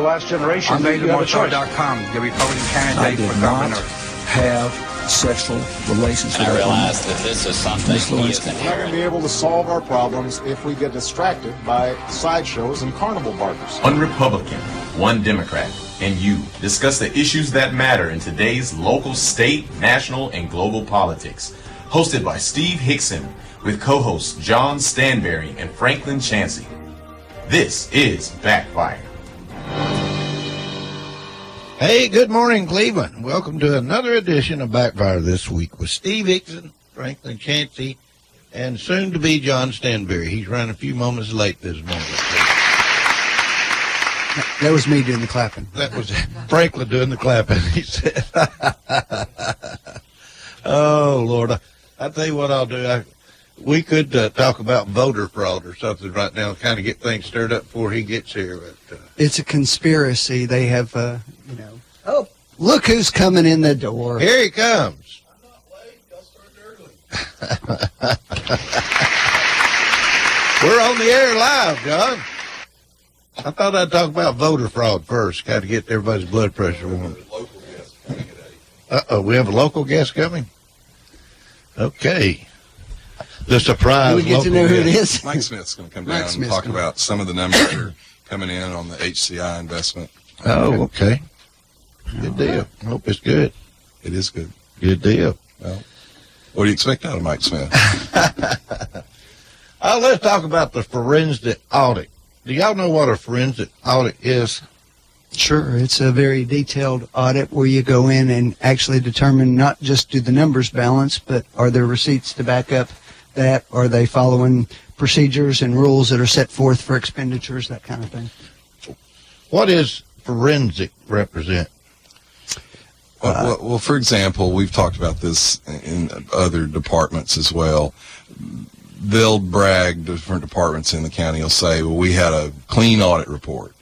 the last generation, I'm you have a choice. VaderMarchar.com, the Republican I candidate did for not governor. have sexual relations with I that realize woman. that this is something Miss he is Lewinsky. We're not going to be able to solve our problems if we get distracted by sideshows and carnival barkers. One Republican, one Democrat, and you discuss the issues that matter in today's local, state, national, and global politics. Hosted by Steve Hickson with co-hosts John Stanberry and Franklin Chansey. This is Backfire. Hey, good morning, Cleveland. Welcome to another edition of Backfire this week with Steve Hickson, Franklin Chansey, and soon-to-be John Stanberry. He's running a few moments late this morning. That was me doing the clapping. That was Franklin doing the clapping, he said. Oh, Lord. I'll tell you what I'll do. We could talk about voter fraud or something right now, kind of get things stirred up before he gets here. But, It's a conspiracy. They have, oh, look who's coming in the door. here he comes. I'm not late. Y'all started early. We're on the air live, John. I thought I'd talk about voter fraud first. Got to get everybody's blood pressure warm. Uh-oh, we have a local guest coming? Okay. The surprise. Do we get to know who it is? Mike Smith's going to come Mike down and Smith's talk gonna- about some of the numbers that are coming in on the HCI investment. Oh, okay. Good deal. Hope it's good. It is good. Good deal. Well, what do you expect out of Mike Smith? Let's talk about the forensic audit. Do y'all know what a forensic audit is? Sure, it's a very detailed audit where you go in and actually determine not just do the numbers balance, but are there receipts to back up that? Are they following procedures and rules that are set forth for expenditures, that kind of thing? What does forensic represent? Well, for example, we've talked about this in other departments as well. They'll brag, different departments in the county will say, well, we had a clean audit report.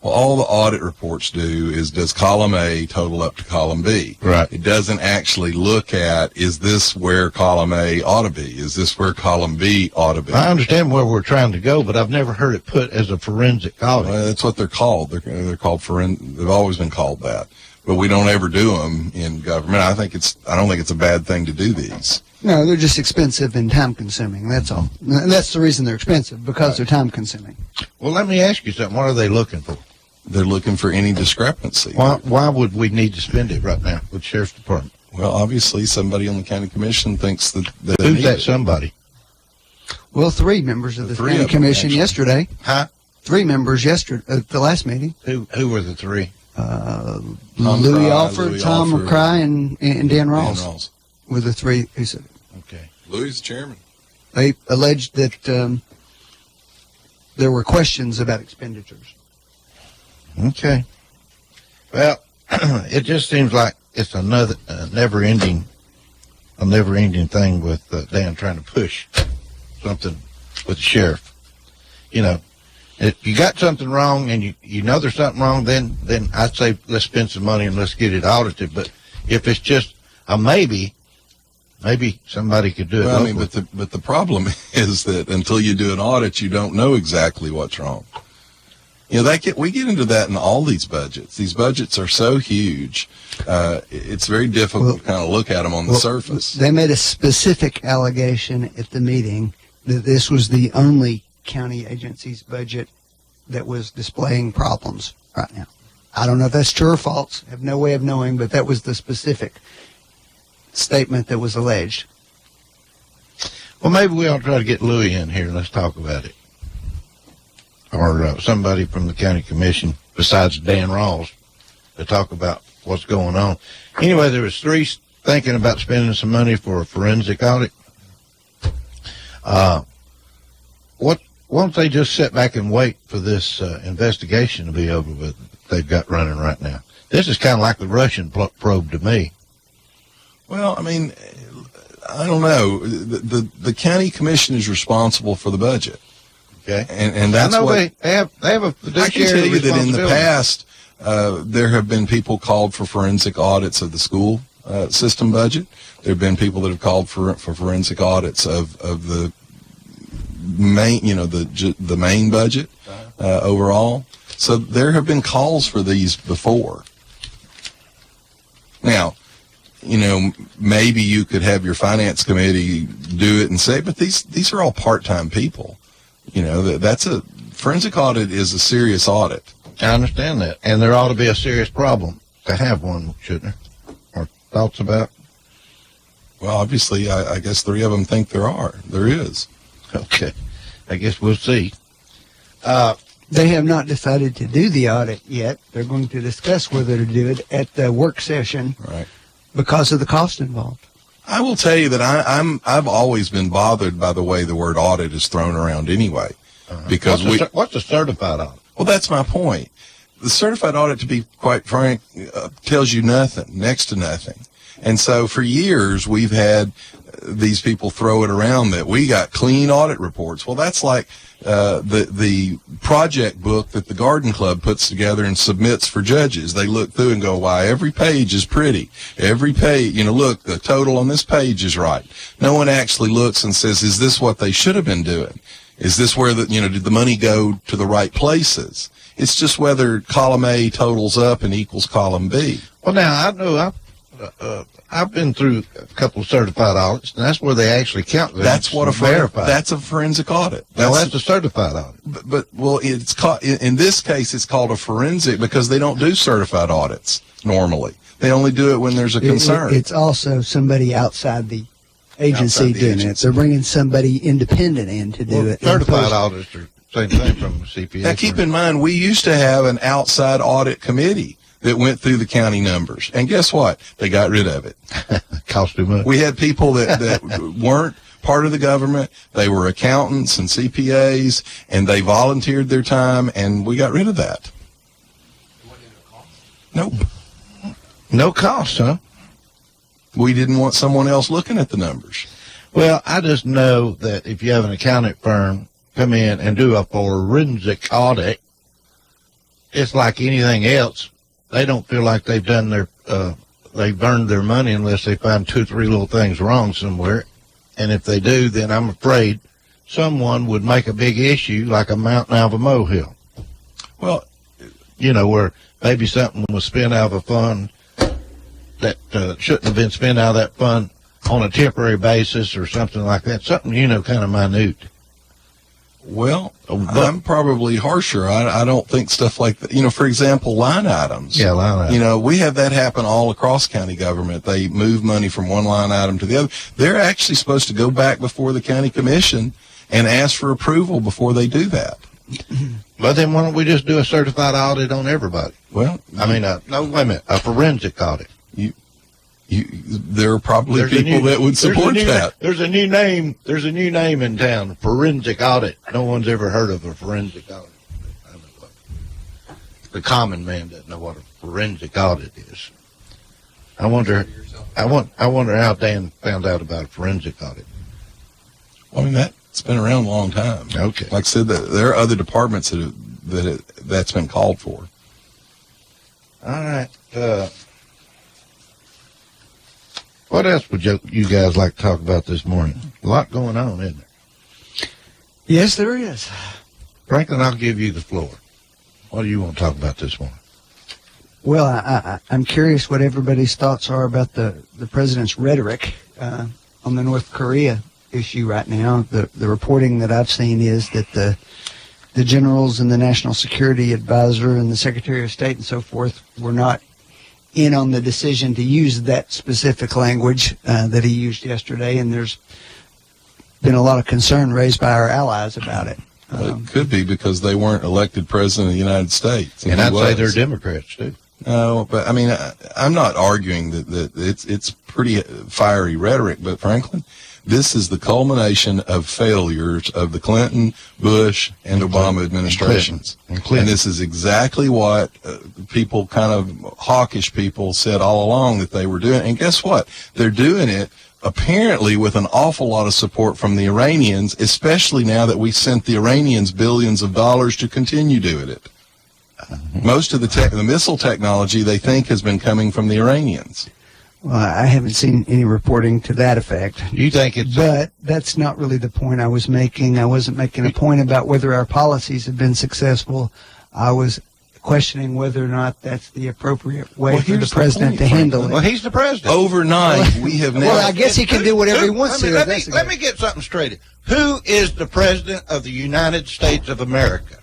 Well, all the audit reports do is does column A total up to column B? Right. It doesn't actually look at, is this where column A ought to be? Is this where column B ought to be? I understand where we're trying to go, but I've never heard it put as a forensic audit. Well, that's what they're called. They're called they've always been called that. But we don't ever do them in government. I don't think it's a bad thing to do these. No, they're just expensive and time-consuming, that's all. And that's the reason they're expensive, because they're time-consuming. Well, let me ask you something. What are they looking for? They're looking for any discrepancy. Why would we need to spend it right now with the Sheriff's Department? Well, obviously, somebody on the county commission thinks that they Who's need that it. somebody? Well, 3 members of the Three county of them, commission actually. yesterday. Huh? 3 members yesterday at the last meeting. Who were the 3? Louis Cry, Alford, Louis Tom Alford, McCry, and Dan Dan Rawls Rawls. were the 3 who said it. Okay. Louis is the chairman. They alleged that there were questions about expenditures. Okay. Well, it just seems like it's another never-ending thing with Dan trying to push something with the sheriff. You know, if you got something wrong and you know there's something wrong, then I'd say let's spend some money and let's get it audited. But if it's just a maybe somebody could do it. Well, I mean, locally. but the problem is that until you do an audit, you don't know exactly what's wrong. You know, we get into that in all these budgets. These budgets are so huge, it's very difficult to kind of look at them on the surface. They made a specific allegation at the meeting that this was the only county agency's budget that was displaying problems right now. I don't know if that's true or false. I have no way of knowing, but that was the specific statement that was alleged. Well, maybe we ought to try to get Louis in here and let's talk about it. Or somebody from the county commission besides Dan Rawls to talk about what's going on. Anyway, there was 3 thinking about spending some money for a forensic audit. Why don't they just sit back and wait for this investigation to be over with that they've got running right now? This is kind of like the Russian probe to me. Well, I mean, I don't know. The county commission is responsible for the budget. Okay, and that's I know what they have a fiduciary I can tell you that in the responsibility. past, there have been people called for forensic audits of the school system budget. There have been people that have called for forensic audits of the main, the main budget overall. So there have been calls for these before. Now, maybe you could have your finance committee do it and say, but these are all part-time people. That's a forensic audit is a serious audit. I understand that. And there ought to be a serious problem to have one, shouldn't there? Or thoughts about? Well, obviously, I guess 3 of them think there is. Okay. I guess we'll see. They have not decided to do the audit yet. They're going to discuss whether to do it at the work session. Right. Because of the cost involved. I will tell you that I've always been bothered by the way the word audit is thrown around anyway. Because what's a certified audit? Well, that's my point. The certified audit, to be quite frank, tells you nothing, next to nothing. And so for years, we've had these people throw it around that we got clean audit reports. Well, that's like the project book that the Garden Club puts together and submits for judges. They look through and go, why, every page is pretty. Every page, look, the total on this page is right. No one actually looks and says, is this what they should have been doing? Is this where did the money go to the right places? It's just whether column A totals up and equals column B. Well, now, I know I've been through a couple of certified audits, and that's where they actually count. That's what that's a forensic audit. That's a certified audit. But it's called, in this case, it's called a forensic because they don't do certified audits normally. They only do it when there's a concern. It's also somebody outside the agency doing it. They're bringing somebody independent in to do it. Certified audits are same thing from CPA. Now, keep in mind, we used to have an outside audit committee that went through the county numbers. And guess what? They got rid of it. Cost too much. We had people that weren't part of the government. They were accountants and CPAs, and they volunteered their time, and we got rid of that. Nope. No cost, huh? We didn't want someone else looking at the numbers. Well, I just know that if you have an accounting firm come in and do a forensic audit, it's like anything else. They don't feel like they've done they've earned their money unless they find 2 or 3 little things wrong somewhere. And if they do, then I'm afraid someone would make a big issue like a mountain out of a molehill. Well, where maybe something was spent out of a fund that shouldn't have been spent out of that fund on a temporary basis or something like that. Something, kind of minute. Well, I'm probably harsher. I don't think stuff like that. For example, line items. Yeah, line items. We have that happen all across county government. They move money from one line item to the other. They're actually supposed to go back before the county commission and ask for approval before they do that. But then why don't we just do a certified audit on everybody? Well, no, wait a minute, a forensic audit. There are probably people that would support that. There's a new name. There's a new name in town. Forensic audit. No one's ever heard of a forensic audit. I know what. The common man doesn't know what a forensic audit is. I wonder how Dan found out about a forensic audit. Well, that's been around a long time. Okay. Like I said, there are other departments that's been called for. All right. What else would you guys like to talk about this morning? A lot going on, isn't there? Yes, there is. Franklin, I'll give you the floor. What do you want to talk about this morning? Well, I'm curious what everybody's thoughts are about the president's rhetoric on the North Korea issue right now. The reporting that I've seen is that the generals and the National Security Advisor and the Secretary of State and so forth were not in on the decision to use that specific language that he used yesterday, and there's been a lot of concern raised by our allies about it. Well, it could be because they weren't elected president of the United States. And I'd say they're Democrats, too. No, but I'm not arguing that it's pretty fiery rhetoric, but Franklin, this is the culmination of failures of the Clinton, Bush, and Obama administrations. And this is exactly what people, kind of hawkish people, said all along that they were doing. And guess what? They're doing it apparently with an awful lot of support from the Iranians, especially now that we sent the Iranians billions of dollars to continue doing it. Most of the missile technology, they think, has been coming from the Iranians. Well, I haven't seen any reporting to that effect. You think it's... But that's not really the point I was making. I wasn't making a point about whether our policies have been successful. I was questioning whether or not that's the appropriate way Well, for the here's the president point, to handle Franklin. it. Well, he's the president. Overnight, we have now. Well, I guess he can do whatever he wants to. Let me get something straight. Who is the president of the United States of America?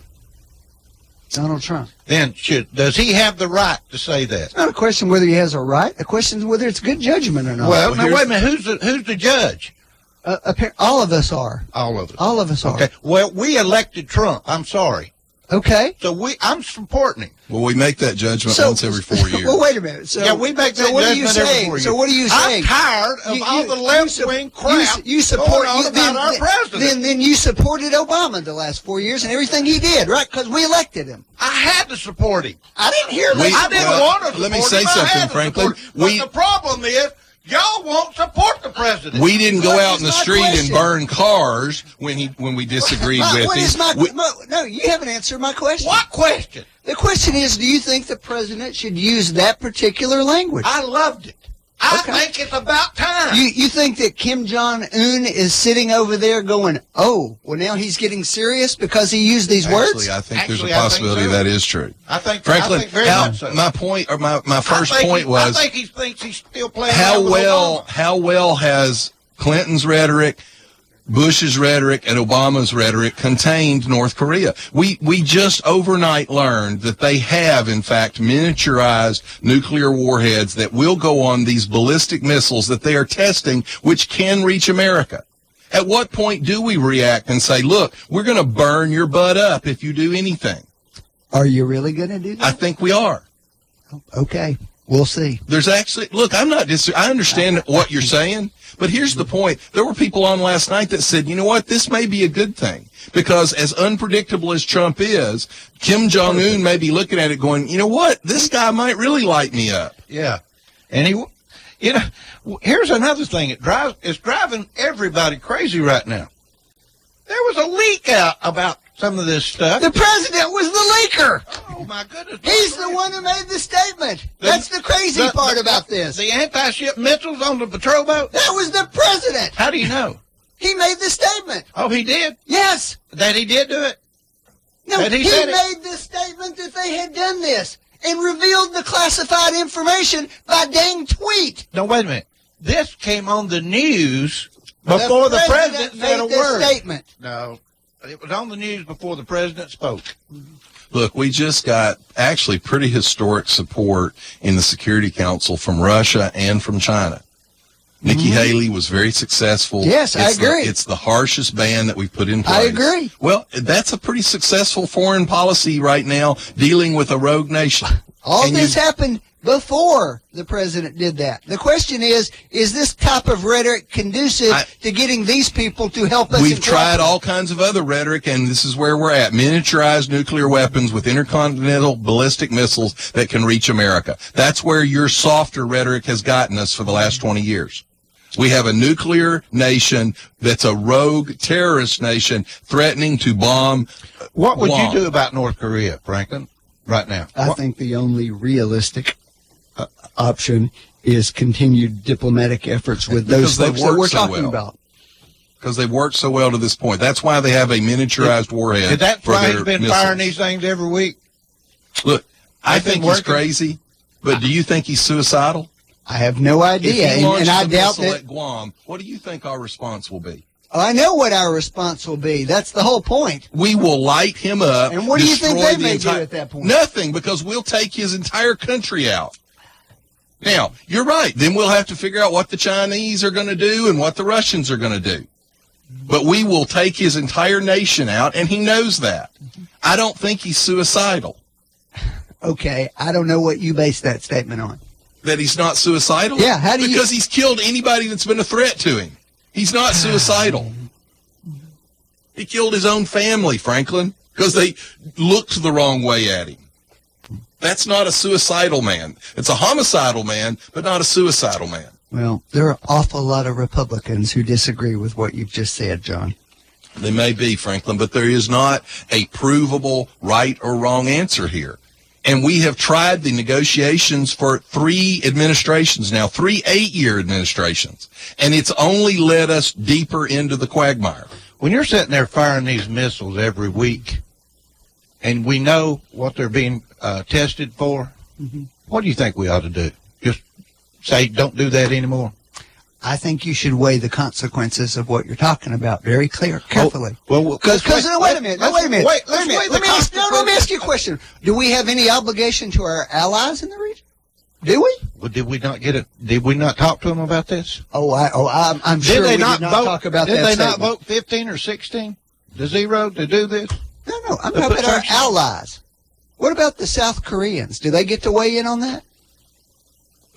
Donald Trump. Then does he have the right to say that? It's not a question whether he has a right. The question is whether it's good judgment or not. Well, now wait a minute. Who's the judge? All of us are. All of us. All of us are. Okay. Well, we elected Trump. I'm sorry. Okay. So I'm supporting him. Well, we make that judgment once every 4 years. Well, wait a minute. So, Yeah, we make that so what are you judgment every saying? 4 years. So what are you saying? I'm tired of all the left-wing crap you support going on about our president. Then you supported Obama the last 4 years and everything he did, right? Because we elected him. I had to support him. I didn't hear We- I didn't well, want to support let me him. say I something, had to Franklin. support him. But the problem is, y'all won't support the president. We didn't go What out is in the my street and question? burn cars when we disagreed with What him. is my? We- No, you haven't answered my question. What question? The question is, do you think the president should use that particular language? I loved it. I Okay. think it's about time. You think that Kim Jong-un is sitting over there going, oh, well, now he's getting serious because he used these words? Actually, I think there's Actually, a I think possibility so. that is true. I think Franklin, very how, much so. my point, or my first I think point I was think he thinks he's still playing how around with Obama. how well has Clinton's rhetoric, Bush's rhetoric, and Obama's rhetoric contained North Korea? We just overnight learned that they have, in fact, miniaturized nuclear warheads that will go on these ballistic missiles that they are testing, which can reach America. At what point do we react and say, look, we're going to burn your butt up if you do anything? Are you really going to do that? I think we are. Okay, we'll see. There's actually, look, I understand what you're saying, but here's the point. There were people on last night that said, you know what, this may be a good thing, because as unpredictable as Trump is, Kim Jong-un may be looking at it going, you know what, this guy might really light me up. Yeah, and here's another thing. It's driving everybody crazy right now. There was a leak out about some of this stuff. The president was the leaker. Oh my goodness! He's the one who made the statement. That's the crazy part about this. The anti-ship missiles on the patrol boat. That was the president. How do you know? He made the statement. Oh, he did. Yes. That he did do it. No, That he he said it. made the statement that they had done this and revealed the classified information by dang tweet. No, wait a minute. This came on the news before the president said a made this word. statement. No, it was on the news before the president spoke. Look, we just got actually pretty historic support in the Security Council from Russia and from China. Nikki Haley was very successful. Yes, I agree. It's the harshest ban that we've put in place. I agree. Well, that's a pretty successful foreign policy right now, dealing with a rogue nation. All And this you- happened before the president did that. The question is this type of rhetoric conducive to getting these people to help us? We've in tried cooperation? all kinds of other rhetoric, and this is where we're at. Miniaturized nuclear weapons with intercontinental ballistic missiles that can reach America. That's where your softer rhetoric has gotten us for the last 20 years. We have a nuclear nation that's a rogue terrorist nation threatening to bomb. What would Guam. you do about North Korea, Franklin, right now? I think the only realistic option is continued diplomatic efforts with those Because they've folks that we're worked so talking well. about. Because they've worked so well to this point. That's why they have a miniaturized warhead. That's for why their he's been missiles. firing these things every week. Look, I They've been think he's working. crazy, but do you think he's suicidal? I have no idea, If he launches and I a doubt missile that. at Guam, what do you think our response will be? I know what our response will be. That's the whole point. We will light him up. And what do you think destroy they the may do entire- at that point? Nothing, because we'll take his entire country out. Now, you're right. Then we'll have to figure out what the Chinese are going to do and what the Russians are going to do. But we will take his entire nation out, and he knows that. I don't think he's suicidal. Okay, I don't know what you base that statement on. That he's not suicidal? Yeah, how do you- Because he's killed anybody that's been a threat to him. He's not suicidal. He killed his own family, Franklin, because they looked the wrong way at him. That's not a suicidal man. It's a homicidal man, but not a suicidal man. Well, there are an awful lot of Republicans who disagree with what you've just said, John. They may be, Franklin, but there is not a provable right or wrong answer here. And we have tried the negotiations for 3 administrations now, 3 8-year administrations. And it's only led us deeper into the quagmire. When you're sitting there firing these missiles every week, and we know what they're being tested for, what do you think we ought to do? Just say, don't do that anymore? I think you should weigh the consequences of what you're talking about very carefully. Well, Because wait a minute. Let me ask you a question. Do we have any obligation to our allies in the region? Do we? Well, did we not talk to them about this? I'm sure we did not talk about that. Did they not statement. vote 15 or 16 to 0 to do this? No, I'm talking about our allies. What about the South Koreans? Do they get to weigh in on that?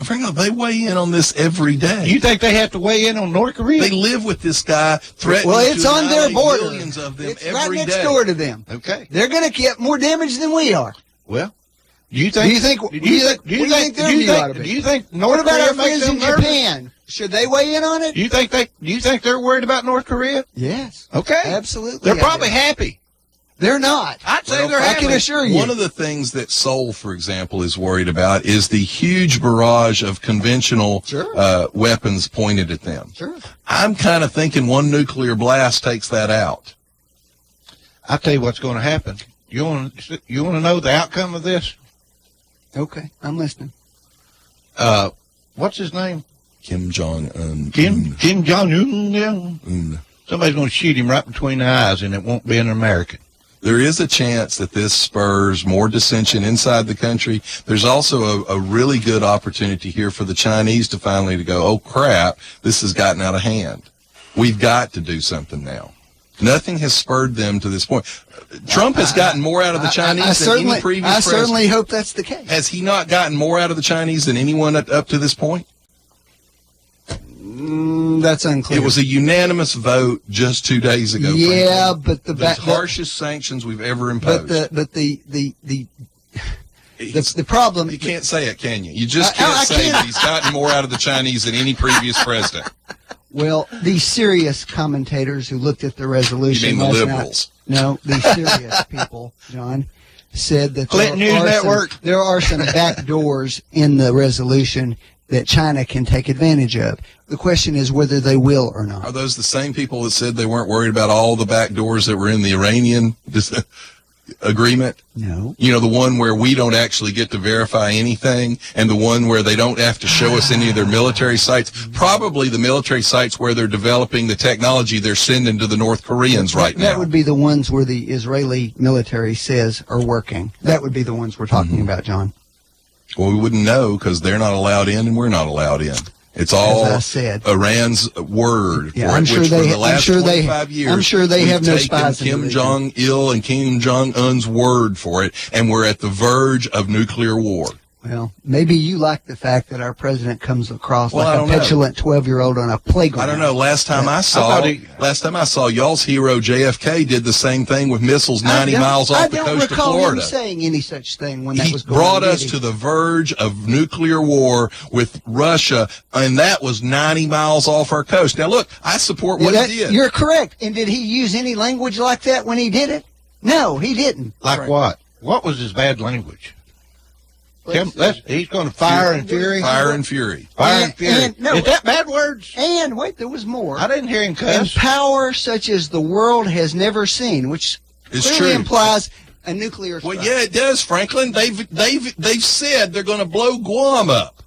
Frankly, they weigh in on this every day. You think they have to weigh in on North Korea? They live with this guy threatening It's to on their annihilate border. millions of them It's every right next day. door to them. Okay. They're going to get more damage than we are. Well, do you think What do you think their view ought to be? Do you think North What about Korea our makes friends them in nervous? Japan? Should they weigh in on it? Do you think they're worried about North Korea? Yes. Okay. Absolutely. They're probably happy. They're not. I'd say they're I happy. can assure you. One of the things that Seoul, for example, is worried about is the huge barrage of conventional weapons pointed at them. Sure. I'm kind of thinking one nuclear blast takes that out. I'll tell you what's going to happen. You want to know the outcome of this? Okay, I'm listening. What's his name? Kim Jong-un. Kim Jong-un. Yeah. Un. Somebody's going to shoot him right between the eyes, and it won't be an American. There is a chance that this spurs more dissension inside the country. There's also a really good opportunity here for the Chinese to finally go, oh, crap, this has gotten out of hand. We've got to do something now. Nothing has spurred them to this point. Trump has gotten more out of the Chinese than any previous I president. certainly hope that's the case. Has he not gotten more out of the Chinese than anyone up to this point? That's unclear. It was a unanimous vote just 2 days ago. Yeah, frankly. but the harshest sanctions we've ever imposed. But the problem. You can't say it, can you? You just can't say that he's gotten more out of the Chinese than any previous president. Well, these serious commentators who looked at the resolution. You mean the last liberals? Night, no, these serious people, John, said that Clinton News Network. There are some back doors in the resolution that China can take advantage of. The question is whether they will or not. Are those the same people that said they weren't worried about all the back doors that were in the Iranian agreement? No. You know, the one where we don't actually get to verify anything, and the one where they don't have to show us any of their military sites. Probably the military sites where they're developing the technology they're sending to the North Koreans right now. That would be the ones where the Israeli military says are working. That would be the ones we're talking about, John. Well, we wouldn't know because they're not allowed in and we're not allowed in. It's all As I said. Iran's word. Yeah, for I'm it, sure which they- for the I'm last sure they- 25 years, I'm sure they we've have no taken spies in the Kim region. Jong-il and Kim Jong-un's word for it, and we're at the verge of nuclear war. Well, maybe you like the fact that our president comes across Well, I like a don't know. petulant 12-year-old on a playground. I don't know. Last time I saw y'all's hero JFK did the same thing with missiles 90 miles off the coast of I don't recall Florida. him saying any such thing when that He was going brought on. us to the verge of nuclear war with Russia, and that was 90 miles off our coast. Now, look, I support what he did. You're correct. And did he use any language like that when he did it? No, he didn't. Like what? What was his bad language? He's going to fire and fury. Fire and fury. Fire and fury. no, Is that bad words? And wait, there was more. I didn't hear him And cuss. power such as the world has never seen, which It's clearly true. implies a nuclear strike. Well, yeah, it does, Franklin. They've said they're going to blow Guam up.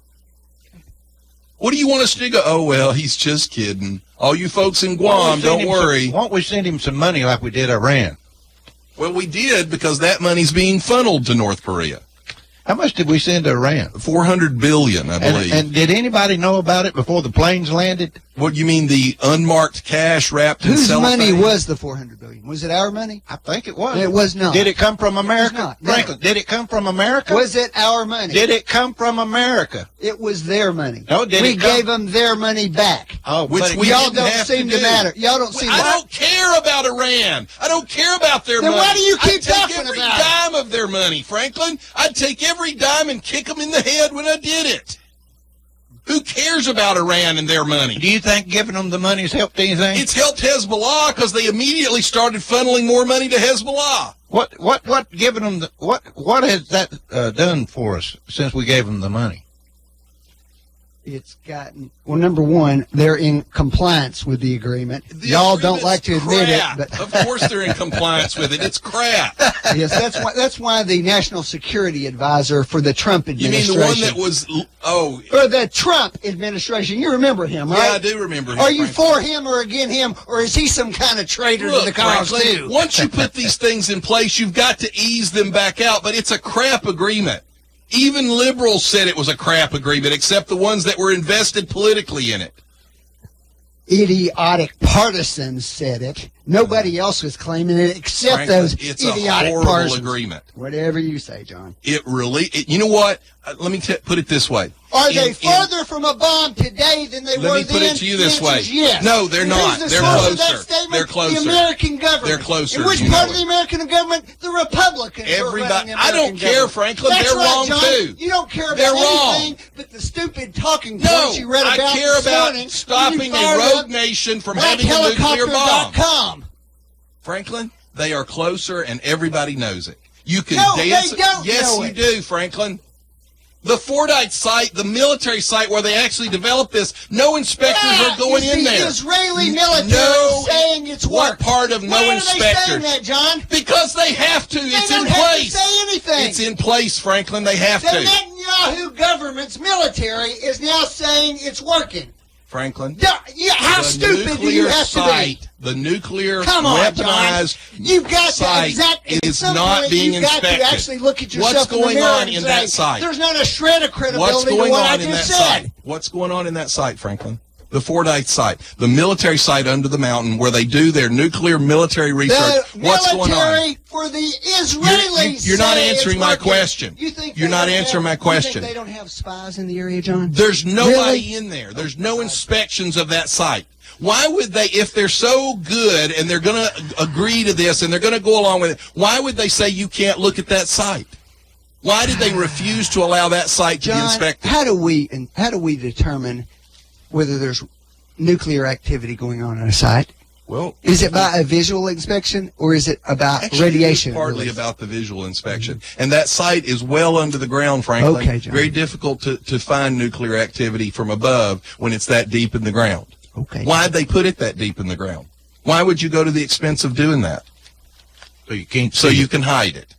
What do you want us to go? Oh, well, he's just kidding. All you folks in Guam, don't worry. Why don't we send him some money like we did Iran? Well, we did because that money's being funneled to North Korea. How much did we send to Iran? $400 billion, I believe. And did anybody know about it before the planes landed? What you mean, the unmarked cash wrapped in Whose cellophane? money was the $400 billion? Was it our money? I think it was. It was not. Did it come from America? not. No. Franklin, did it come from America? Was it our money? Did it come from America? It was their money. No, did we it come- gave them their money back. Oh, Which but it- we Y'all didn't don't have seem to to do. matter. Y'all don't seem I to don't care about Iran. I don't care about their Then money. why do you keep I'd take talking every about it? dime of their money, Franklin. I'd take every dime and kick them in the head when I did it. Who cares about Iran and their money? Do you think giving them the money has helped anything? It's helped Hezbollah because they immediately started funneling more money to Hezbollah. What giving them what has that done for us since we gave them the money? it's gotten, well, number one, they're in compliance with the agreement. The Y'all don't agreement's like to admit crap. it, but Of course they're in compliance with it. It's crap. yes, that's why the National Security Advisor for the Trump You mean administration. the one that was, or the Trump administration. You remember him, right? yeah, I do remember him. Are you Franklin. for him or against him, or is he some kind of traitor to Look, the cause Franklin, too? once you put these things in place, you've got to ease them back out, but it's a crap agreement. Even liberals said it was a crap agreement, except the ones that were invested politically in it. Idiotic partisans said it. Nobody else was claiming it except Franklin, those it's idiotic a horrible partisans. agreement. Whatever you say, John. It really, you know what? Let me put it this way. Are they further from a bomb today than they were then? Let me put it to you this way. Yes. No, they're And not. who's the They're source of that closer. statement? They're closer. The American government. They're closer. In which You part know of the it. American government? The Republicans. are running Everybody, the I don't American care, government. Franklin. That's They're right, wrong John. too. You don't care about They're anything wrong. but the stupid talking No, points you read about I care this about morning when stopping you a fired rogue up nation from having a nuclear bomb. BlackHelicopter.com. Franklin, they are closer, and everybody knows it. You can No, they dance. don't Yes, know you it. do, Franklin. The Fordite site, the military site where they actually developed this, no inspectors are going is in the there. Israeli military No, saying it's what work. part of no Why inspectors? are they saying that, John? Because they have to. They It's don't in have place. to say anything. It's in place, Franklin. They have The to. Netanyahu government's military is now saying it's working. Franklin. Yeah, how The stupid do you nuclear have site, to be? the nuclear Come on, weaponized John. You've got site to is at some not point, being you've got inspected. to actually look at yourself What's in the going mirror on and in say, that site? There's not a shred of What's credibility going to what I on in that just said. site? What's going on in that site, Franklin? The Fordite site, the military site under the mountain where they do their nuclear military research. The What's going on? military for the Israelis. You're not say answering it's my working. question. You think You're they not don't answering my have- question. You think they don't have spies in the area, John? There's nobody Really? in there. There's no inspections of that site. Why would they, if they're so good and they're going to agree to this and they're going to go along with it, why would they say you can't look at that site? Why did they refuse to allow that site to be John, inspected? how do we determine whether there's nuclear activity going on a site? Well, Is it by a visual inspection or is it about actually, radiation? it's partly release? about the visual inspection. And that site is well under the ground, Franklin. Okay, John. Very difficult to find nuclear activity from above when it's that deep in the ground. Okay. Why'd they put it that deep in the ground? Why would you go to the expense of doing that? So you can't. So see you it. can hide it.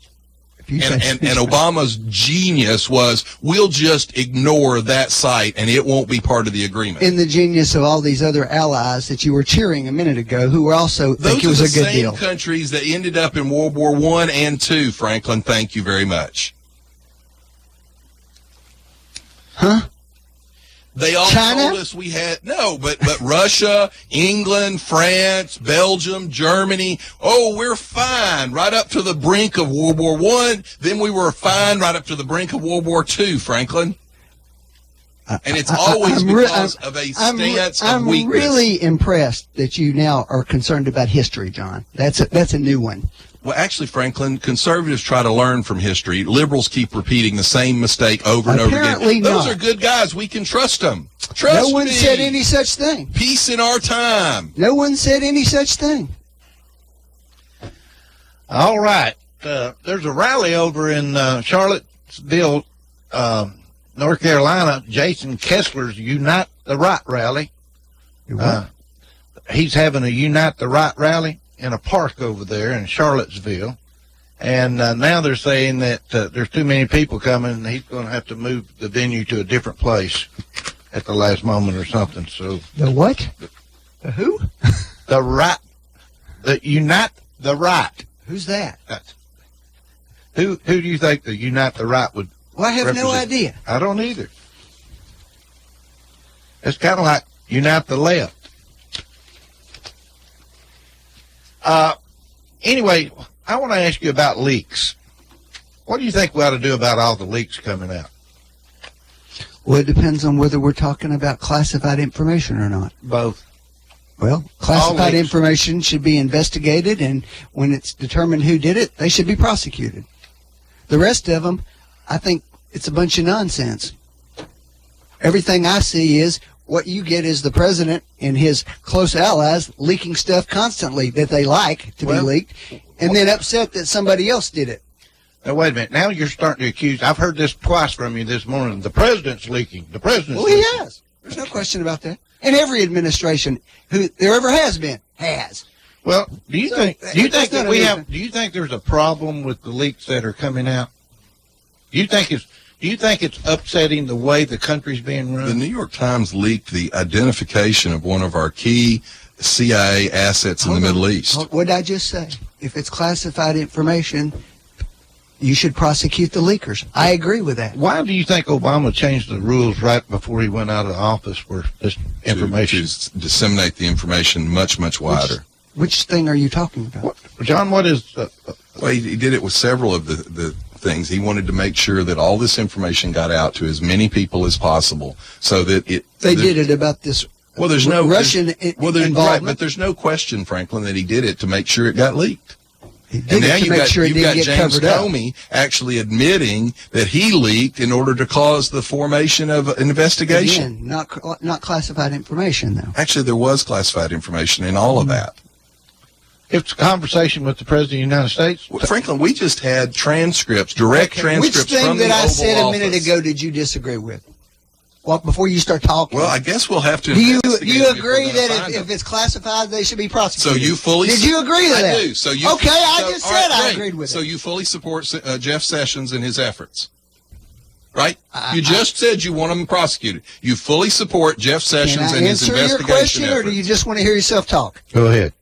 If you And, say- and Obama's genius was, we'll just ignore that site and it won't be part of the agreement. in the genius of all these other allies that you were cheering a minute ago who were also think Those it was are a the good same deal. countries that ended up in World War I and II, Franklin. Thank you very much. Huh? They all China? told us we had but Russia, England, France, Belgium, Germany. Oh, we're fine right up to the brink of World War I. Then we were fine right up to the brink of World War II, Franklin. And it's always because of a stance of I'm weakness. really impressed that you now are concerned about history, John. That's a new one. Well, actually, Franklin, conservatives try to learn from history. Liberals keep repeating the same mistake over and over Apparently again. Those not. are good guys. We can trust them. Trust No one me. said any such thing. Peace in our time. No one said any such thing. All right. There's a rally over in Charlottesville, North Carolina. Jason Kessler's Unite the Right rally. He's having a Unite the Right rally in a park over there in Charlottesville. And now they're saying that there's too many people coming and he's going to have to move the venue to a different place at the last moment or something. So The what? The who? the right, the Unite the Right. Who's that? Who do you think the Unite the Right would Well, I have no represent? idea. I don't either. It's kind of like Unite the Left. Anyway, I want to ask you about leaks. What do you think we ought to do about all the leaks coming out? Well, it depends on whether we're talking about classified information or not. Both. Well, classified leaks. information should be investigated, and when it's determined who did it, they should be prosecuted. The rest of them, I think it's a bunch of nonsense. Everything I see is what you get is the president and his close allies leaking stuff constantly that they like to be Well, leaked, and then upset that somebody else did it. Now, wait a minute. Now you're starting to accuse. I've heard this twice from you this morning. The president's leaking. The president's Well, he leaking. has. There's no question about that. And every administration who there ever has been has. Well, do you So, think that's that not we a have? Do you think there's a problem with the leaks that are coming out? Do you think it's upsetting the way the country's being run? The New York Times leaked the identification of one of our key CIA assets in the Middle East. What did I just say? If it's classified information, you should prosecute the leakers. I agree with that. Why do you think Obama changed the rules right before he went out of office for this information? To disseminate the information much wider. Which thing are you talking about? John, what is... Well, he did it with several of the things. He wanted to make sure that all this information got out to as many people as possible, so that They did it about this. Well, there's no Russian involvement. Right, but there's no question, Franklin, that he did it to make sure it got leaked. He did And it now to you've make got, sure it you've didn't got get James covered up. Comey actually admitting that he leaked in order to cause the formation of an investigation. Again, not classified information, though. Actually, there was classified information in all of that. It's a conversation with the President of the United States. Well, Franklin, we just had transcripts, direct Which transcripts thing from the that I Oval said a minute Office. ago did you disagree with? Well, before you start talking. Well, I guess we'll have to. Do you investigate it if we're agree gonna that find if them. it's classified, they should be So prosecuted? you fully? Did you agree to that? I do. So you. Okay, I so- just all right, said I great. agreed with So it. you fully support Jeff Sessions and his efforts, right? I- You just said you want him prosecuted. You fully support Jeff Can Sessions I and his answer your investigation question, or efforts. do you just want to hear yourself talk? Go ahead.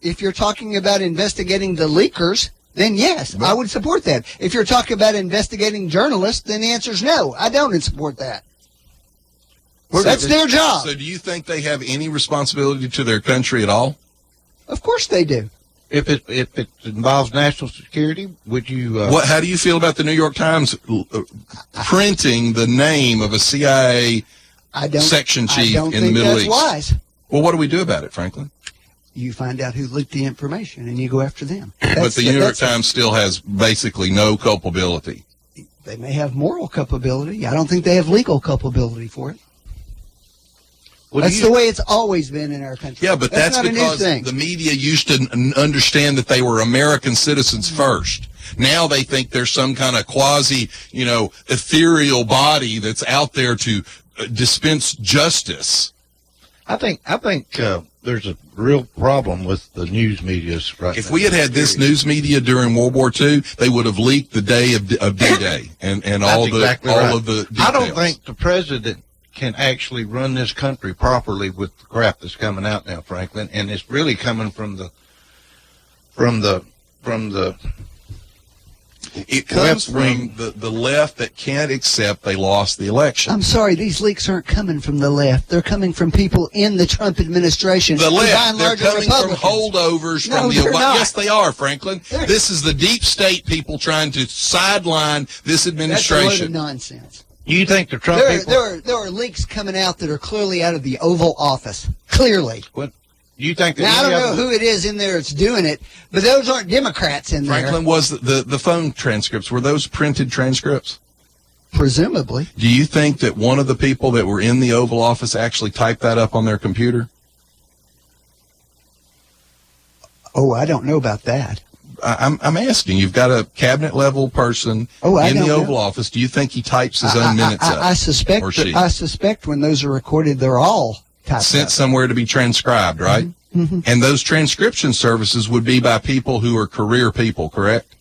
If you're talking about investigating the leakers, then yes, I would support that. If you're talking about investigating journalists, then the answer is no. I don't support that. That's their job. So do you think they have any responsibility to their country at all? Of course they do. If it involves national security, would you? How do you feel about the New York Times printing the name of a CIA section chief in the Middle East? Wise. Well, what do we do about it, Franklin? You find out who leaked the information and you go after them. But the New York Times still has basically no culpability. They may have moral culpability. I don't think they have legal culpability for it. That's the way it's always been in our country. Yeah, but that's not a new because thing. the media used to understand that they were American citizens first. Now they think there's some kind of quasi, ethereal body that's out there to dispense justice. I think there's a real problem with the news media right now. If we had this news media during World War II, they would have leaked the day of D-Day and all of the details. I don't think the president can actually run this country properly with the crap that's coming out now, Franklin, and it's really coming from the It comes from the left that can't accept they lost the election. I'm sorry, these leaks aren't coming from the left. They're coming from people in the Trump administration. The who by left, and they're large are coming from Republicans. holdovers No, from the they're Obama. not. Yes, they are, Franklin. This is the deep state people trying to sideline this That's a load of administration. nonsense. You think the Trump people? There are leaks coming out that are clearly out of the Oval Office. Clearly. What? You think that? Now, I don't know who it is in there that's doing it, but those aren't Democrats in there. Franklin, was the phone transcripts, were those printed transcripts? Presumably. Do you think that one of the people that were in the Oval Office actually typed that up on their computer? Oh, I don't know about that. I'm asking. You've got a cabinet level person in the Oval Office. Do you think he types his own minutes up? I suspect. or she? I suspect when those are recorded, they're all typed Sent up. somewhere to be transcribed, right? Mm-hmm. And those transcription services would be by people who are career people, correct?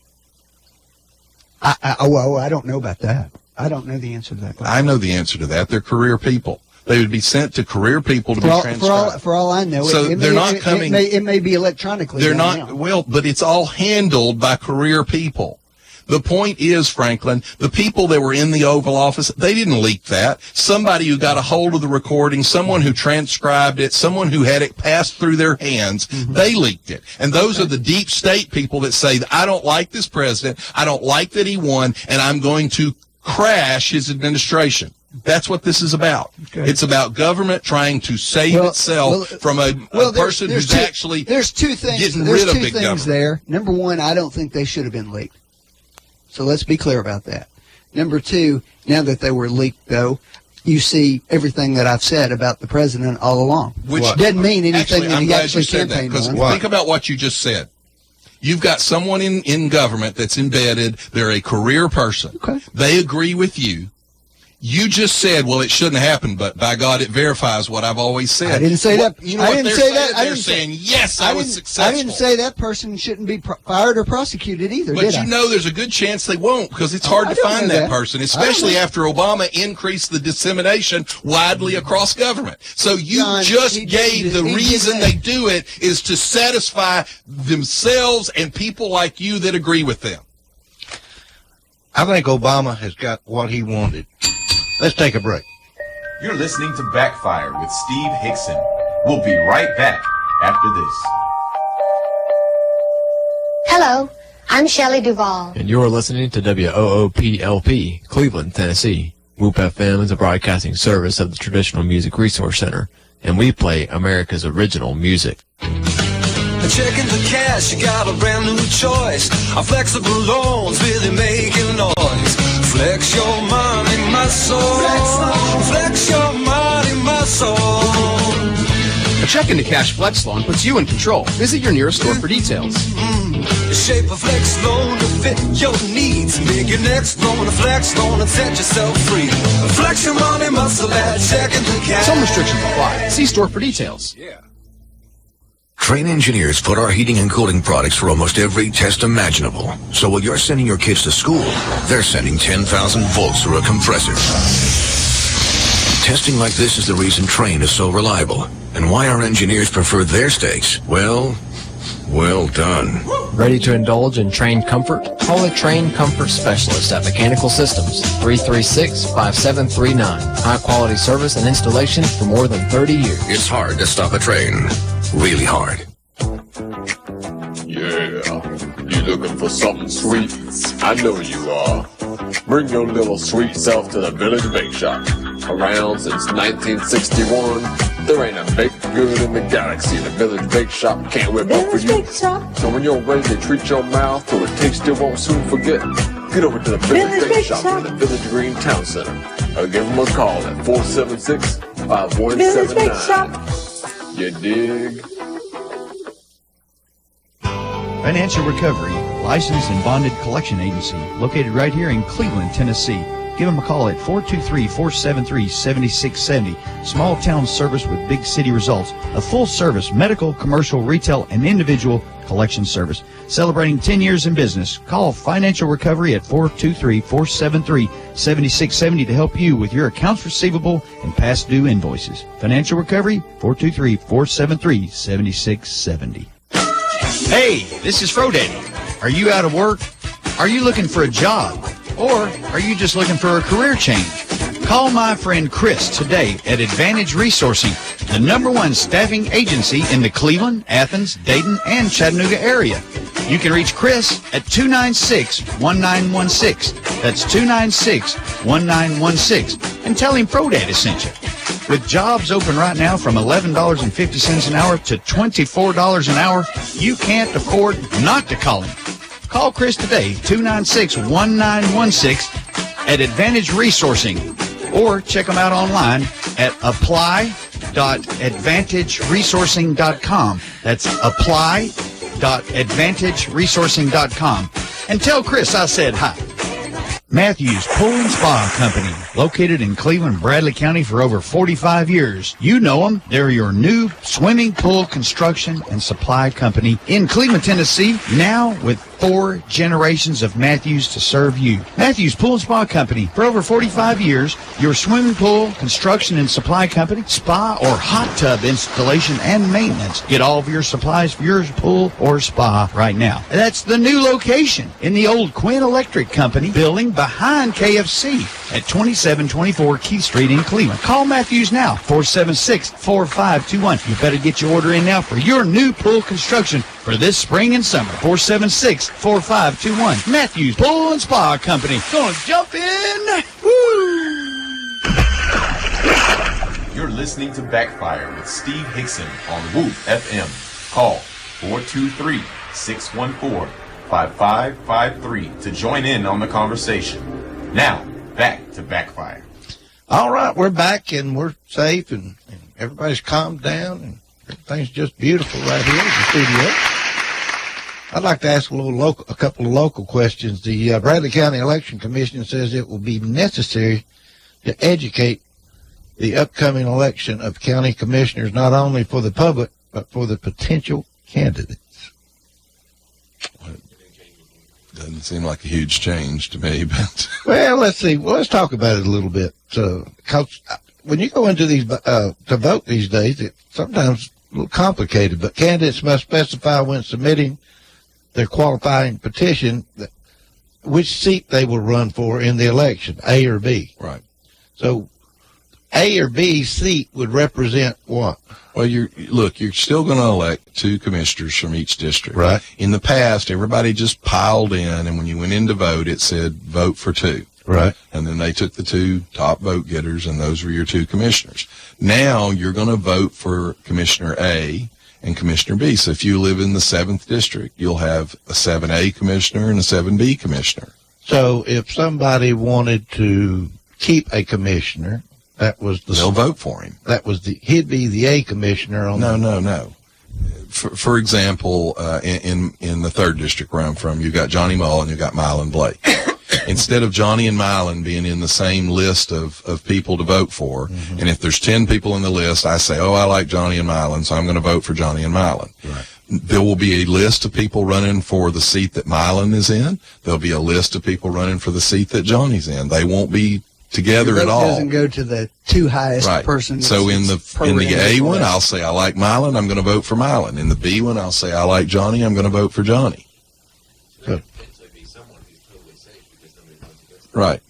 I don't know about that. I don't know the answer to that question. I know the answer to that. They're career people. They would be sent to career people to be transcribed. For all I know, So they're not coming. It may be electronically. They're done not, now. well, but it's all handled by career people. The point is, Franklin, the people that were in the Oval Office, they didn't leak that. Somebody who got a hold of the recording, someone who transcribed it, someone who had it passed through their hands, they leaked it. And those are the deep state people that say, I don't like this president, I don't like that he won, and I'm going to crash his administration. That's what this is about. Okay. It's about government trying to save itself from a person who's actually there's two things. getting There's rid of two big things government. there. Number one, I don't think they should have been leaked. So let's be clear about that. Number two, now that they were leaked, though, you see everything that I've said about the president all along, which doesn't mean anything that I'm he glad actually you said that, campaigned because on. think about what you just said. You've got someone in government that's embedded. They're a career person. Okay. They agree with you. You just said, well, it shouldn't happen, but by God, it verifies what I've always said. I didn't say that. You know I what didn't they're say saying? that. They're saying, yes, I was successful. I didn't say that person shouldn't be fired or prosecuted either, But did you I? know there's a good chance they won't, because it's hard I to don't find know that that. person, I especially don't know. after Obama increased the dissemination widely across government. So you John, just he gave did- the he did reason that. they do it is to satisfy themselves and people like you that agree with them. I think Obama has got what he wanted. Let's take a break. You're listening to Backfire with Steve Hickson. We'll be right back after this. Hello, I'm Shelley Duvall. And you're listening to WOOPLP, Cleveland, Tennessee. WOOP FM is a broadcasting service of the Traditional Music Resource Center, and we play America's original music. Checking the cash, you got a brand new choice. Our flexible loans really making noise. Flex your money, my soul. Flex your money, my soul. A check into cash flex loan puts you in control. Visit your nearest store for details. Shape a flex loan to fit your needs. Make your next loan a flex loan and set yourself free. Flex your money muscle at checking the cash. Some restrictions apply. See store for details. Train engineers put our heating and cooling products for almost every test imaginable. So while you're sending your kids to school, they're sending 10,000 volts through a compressor. Testing like this is the reason Train is so reliable. And why our engineers prefer their steaks. Well done. Ready to indulge in Train comfort? Call a Train comfort specialist at Mechanical Systems, 336-5739. High-quality service and installation for more than 30 years. It's hard to stop a train. Really hard. Yeah, you looking for something sweet? I know you are. Bring your little sweet self to the Village Bake Shop. Around since 1961, there ain't a baked good in the galaxy the Village Bake Shop can't whip up for you. So when you're ready to treat your mouth to a taste you won't soon forget, get over to the Village Bake Shop in the Village Green Town Center. Or give them a call at 476-5179. You dig? Financial Recovery, licensed and bonded collection agency, located right here in Cleveland, Tennessee. Give them a call at 423-473-7670. Small town service with big city results. A full service medical, commercial, retail, and individual collection service. Celebrating 10 years in business. Call Financial Recovery at 423-473-7670 to help you with your accounts receivable and past due invoices. Financial Recovery, 423-473-7670. Hey, this is Frodaddy. Are you out of work? Are you looking for a job? Or are you just looking for a career change? Call my friend Chris today at Advantage Resourcing, the #1 staffing agency in the Cleveland, Athens, Dayton, and Chattanooga area. You can reach Chris at 296-1916. That's 296-1916. And tell him Frodaddy sent you. With jobs open right now from $11.50 an hour to $24 an hour, you can't afford not to call him. Call Chris today, 296-1916 at Advantage Resourcing, or check them out online at apply.advantageresourcing.com. That's apply.advantageresourcing.com. And tell Chris I said hi. Matthews Pool and Spa Company, located in Cleveland, Bradley County for over 45 years. You know them. They're your new swimming pool construction and supply company in Cleveland, Tennessee, now with 4 generations of Matthews to serve you. Matthews Pool and Spa Company, for over 45 years, your swimming pool, construction and supply company, spa or hot tub installation and maintenance. Get all of your supplies for your pool or spa right now. That's the new location in the old Quinn Electric Company building behind KFC at 2724 Keith Street in Cleveland. Call Matthews now, 476-4521. You better get your order in now for your new pool construction for this spring and summer. 476-4521. Matthews Pool and Spa Company. Gonna jump in. Woo! You're listening to Backfire with Steve Hickson on WOOP FM. Call 423-614-5553 to join in on the conversation. Now, back to Backfire. All right, we're back and we're safe and everybody's calmed down and everything's just beautiful right here in the studio. I'd like to ask a couple of local questions. The Bradley County Election Commission says it will be necessary to educate the upcoming election of county commissioners, not only for the public, but for the potential candidates. Doesn't seem like a huge change to me, but Well, let's see. Well, let's talk about it a little bit. Because when you go into these to vote these days, it's sometimes a little complicated. But candidates must specify when submitting their qualifying petition which seat they will run for in the election, A or B. Right. So, A or B seat would represent what? Well, you're still going to elect 2 commissioners from each district. Right. In the past, everybody just piled in, and when you went in to vote, it said vote for 2. Right. And then they took the 2 top vote getters, and those were your 2 commissioners. Now you're going to vote for Commissioner A and Commissioner B. So if you live in the 7th district, you'll have a 7A commissioner and a 7B commissioner. So if somebody wanted to keep a commissioner, they'll vote for him. He'd be the A commissioner on. No. For example, in the 3rd district where I'm from, you've got Johnny Mull and you've got Mylan Blake. Instead of Johnny and Mylan being in the same list of people to vote for, and if there's 10 people in the list, I say, I like Johnny and Mylan, so I'm going to vote for Johnny and Mylan. Right. There will be a list of people running for the seat that Mylan is in. There'll be a list of people running for the seat that Johnny's in. They won't be together at all. It doesn't go to the 2 highest right. person. So in the A one, I'll say I like Mylan, I'm going to vote for Mylan. In the B one, I'll say I like Johnny, I'm going to vote for Johnny. Good. Right.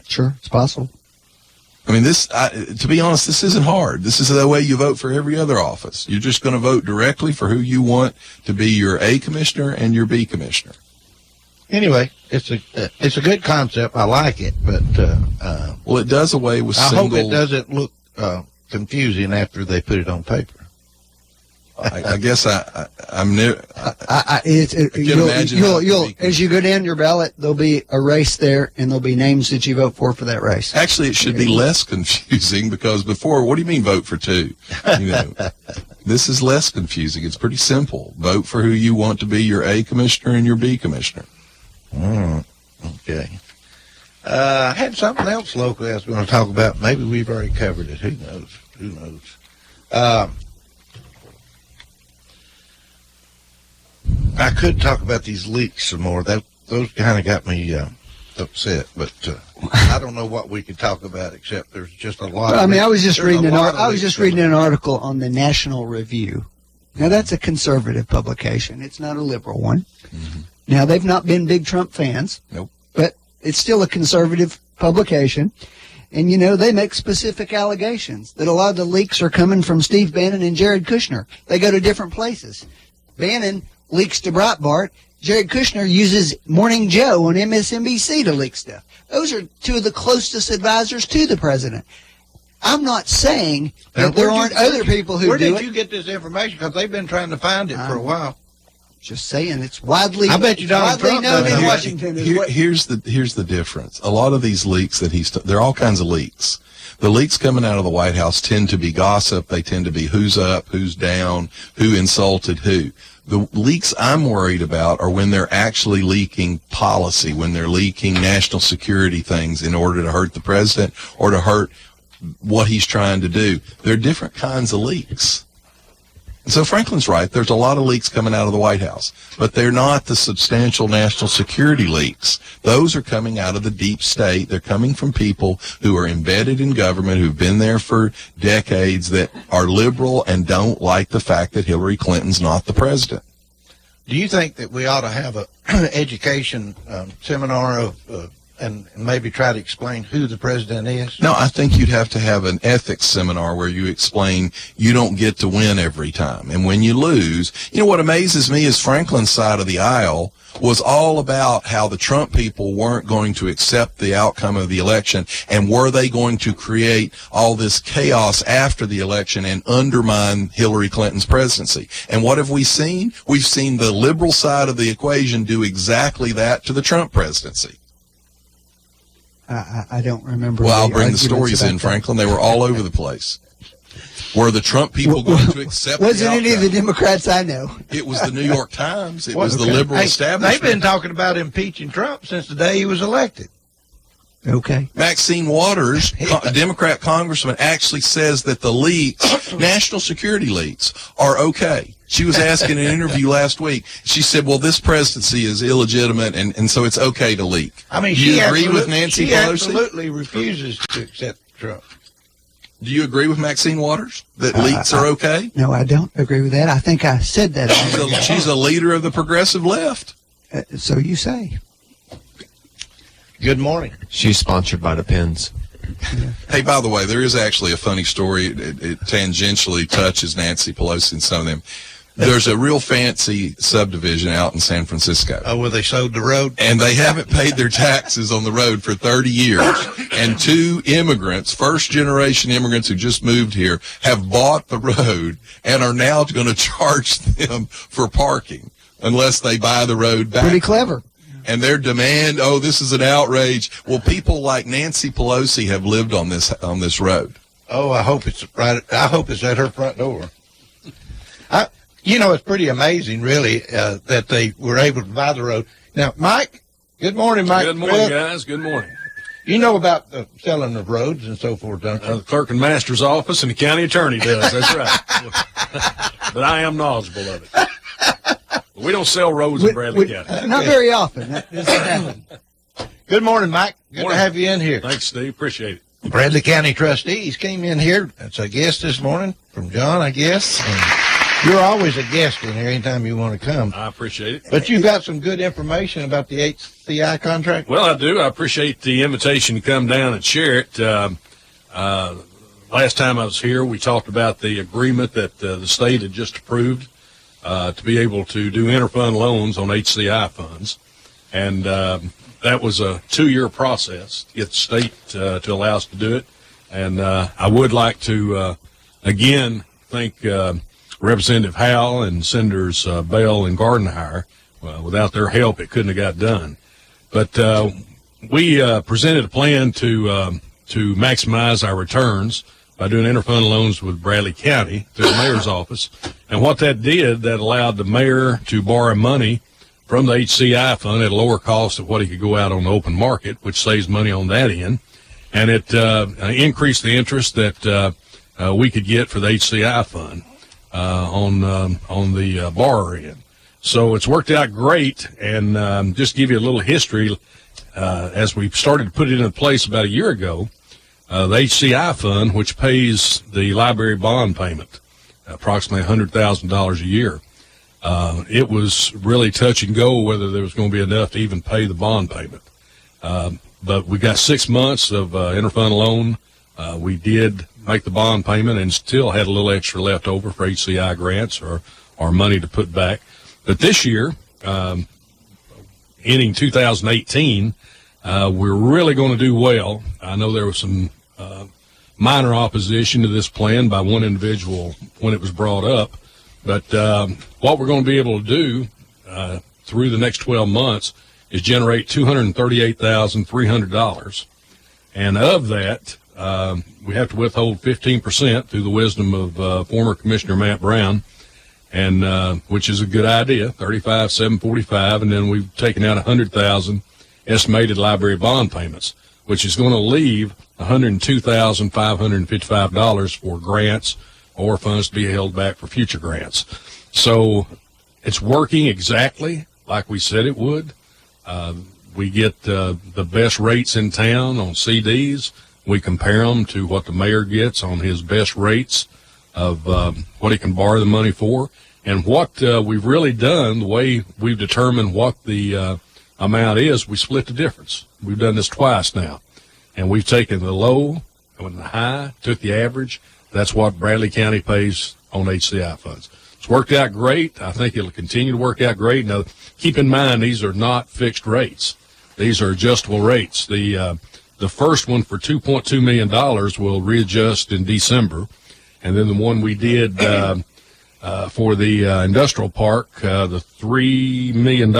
Sure, it's possible. I mean, to be honest, this isn't hard. This is the way you vote for every other office. You're just going to vote directly for who you want to be your A commissioner and your B commissioner. Anyway, it's a good concept. I like it, but well, it does away with I hope it doesn't look confusing after they put it on paper. I guess I'm new. I can imagine. As you go down your ballot, there'll be a race there, and there'll be names that you vote for that race. Actually, it should be less confusing because before, what do you mean vote for 2? This is less confusing. It's pretty simple. Vote for who you want to be your A commissioner and your B commissioner. Okay. I had something else locally I was going to talk about. Maybe we've already covered it. Who knows? I could talk about these leaks some more. Those kind of got me upset, but I don't know what we could talk about except there's just a lot. I was just reading an article on the National Review. Now that's a conservative publication. It's not a liberal one. Mm-hmm. Now they've not been big Trump fans. Nope. But it's still a conservative publication. And, they make specific allegations that a lot of the leaks are coming from Steve Bannon and Jared Kushner. They go to different places. Bannon leaks to Breitbart. Jared Kushner uses Morning Joe on MSNBC to leak stuff. Those are 2 of the closest advisors to the president. I'm not saying that there aren't other people who do it. Where did you get this information? Because they've been trying to find it for a while. Just saying, it's widely. I bet you Donald Trump known in knows. Washington. Here's the difference. A lot of these leaks that they're all kinds of leaks. The leaks coming out of the White House tend to be gossip. They tend to be who's up, who's down, who insulted who. The leaks I'm worried about are when they're actually leaking policy, when they're leaking national security things in order to hurt the president or to hurt what he's trying to do. They're different kinds of leaks. So Franklin's right. There's a lot of leaks coming out of the White House, but they're not the substantial national security leaks. Those are coming out of the deep state. They're coming from people who are embedded in government, who've been there for decades, that are liberal and don't like the fact that Hillary Clinton's not the president. Do you think that we ought to have an education seminar and maybe try to explain who the president is? No, I think you'd have to have an ethics seminar where you explain you don't get to win every time. And when you lose, what amazes me is Franklin's side of the aisle was all about how the Trump people weren't going to accept the outcome of the election, and were they going to create all this chaos after the election and undermine Hillary Clinton's presidency. And what have we seen? We've seen the liberal side of the equation do exactly that to the Trump presidency. I don't remember. Well, I'll bring the stories in, Franklin. They were all over the place. Were the Trump people going to accept the Wasn't any of outcome? the Democrats I know. It was the New York Times. It Well, was the okay. liberal Hey, establishment. They've been talking about impeaching Trump since the day he was elected. Okay. Maxine Waters, Democrat congressman, actually says that the leaks, national security leaks, are okay. She was asked in an interview last week. She said, well, this presidency is illegitimate, and so it's okay to leak. I mean, Do she you agree with Nancy she Pelosi? absolutely refuses to accept Trump. Do you agree with Maxine Waters that leaks are okay? No, I don't agree with that. I think I said that. She's a leader of the progressive left. So you say. Good morning. She's sponsored by the Pens. Hey, by the way, there is actually a funny story. It tangentially touches Nancy Pelosi and some of them. There's a real fancy subdivision out in San Francisco. Oh, where they sowed the road? And they haven't paid their taxes on the road for 30 years. And two immigrants, first-generation immigrants who just moved here, have bought the road and are now going to charge them for parking unless they buy the road back. Pretty clever. And their demand, oh, this is an outrage. Well, people like Nancy Pelosi have lived on this road. Oh, I hope it's right. I hope it's at her front door. It's pretty amazing, really, that they were able to buy the road. Now, Mike, good morning, Mike. Good morning, guys. Good morning. You know about the selling of roads and so forth, don't you? The clerk and master's office and the county attorney does. That's right. But I am knowledgeable of it. We don't sell roads in Bradley County. Not very often. That doesn't happen. Good morning, Mike. Good Morning. to have you in here. Thanks, Steve. Appreciate it. Bradley County trustees came in here as a guest this morning from John, I guess. And you're always a guest in here anytime you want to come. I appreciate it. But you've got some good information about the HCI contract? Well, I do. I appreciate the invitation to come down and share it. Last time I was here, we talked about the agreement that the state had just approved to be able to do interfund loans on HCI funds. And that was a 2-year process to get the state to allow us to do it. And I would like to, again, thank Representative Howell and Senators Bell and Gardenhire. Without their help, it couldn't have got done. But we presented a plan to maximize our returns by doing interfund loans with Bradley County through the mayor's office. And what that did, that allowed the mayor to borrow money from the HCI fund at a lower cost of what he could go out on the open market, which saves money on that end. And it increased the interest that we could get for the HCI fund on the borrower end. So it's worked out great. And just to give you a little history, as we started to put it into place about a year ago, the HCI fund, which pays the library bond payment, approximately $100,000 a year, it was really touch and go whether there was going to be enough to even pay the bond payment. But we got 6 months of interfund loan. We did make the bond payment and still had a little extra left over for HCI grants or money to put back. But this year, ending 2018, we're really going to do well. I know there was some minor opposition to this plan by one individual when it was brought up. But what we're going to be able to do through the next 12 months is generate $238,300. And of that, we have to withhold 15% through the wisdom of former Commissioner Matt Brown, and which is a good idea, $35,745, and then we've taken out $100,000 estimated library bond payments, which is going to leave $102,555 for grants or funds to be held back for future grants. So it's working exactly like we said it would. We get the best rates in town on CDs. We compare them to what the mayor gets on his best rates of what he can borrow the money for. And what we've really done, the way we've determined what the amount is, we split the difference. We've done this twice now. And we've taken the low and the high, took the average. That's what Bradley County pays on HCI funds. It's worked out great. I think it'll continue to work out great. Now, keep in mind, these are not fixed rates. These are adjustable rates. The first one for $2.2 million will readjust in December. And then the one we did for the industrial park, the $3 million,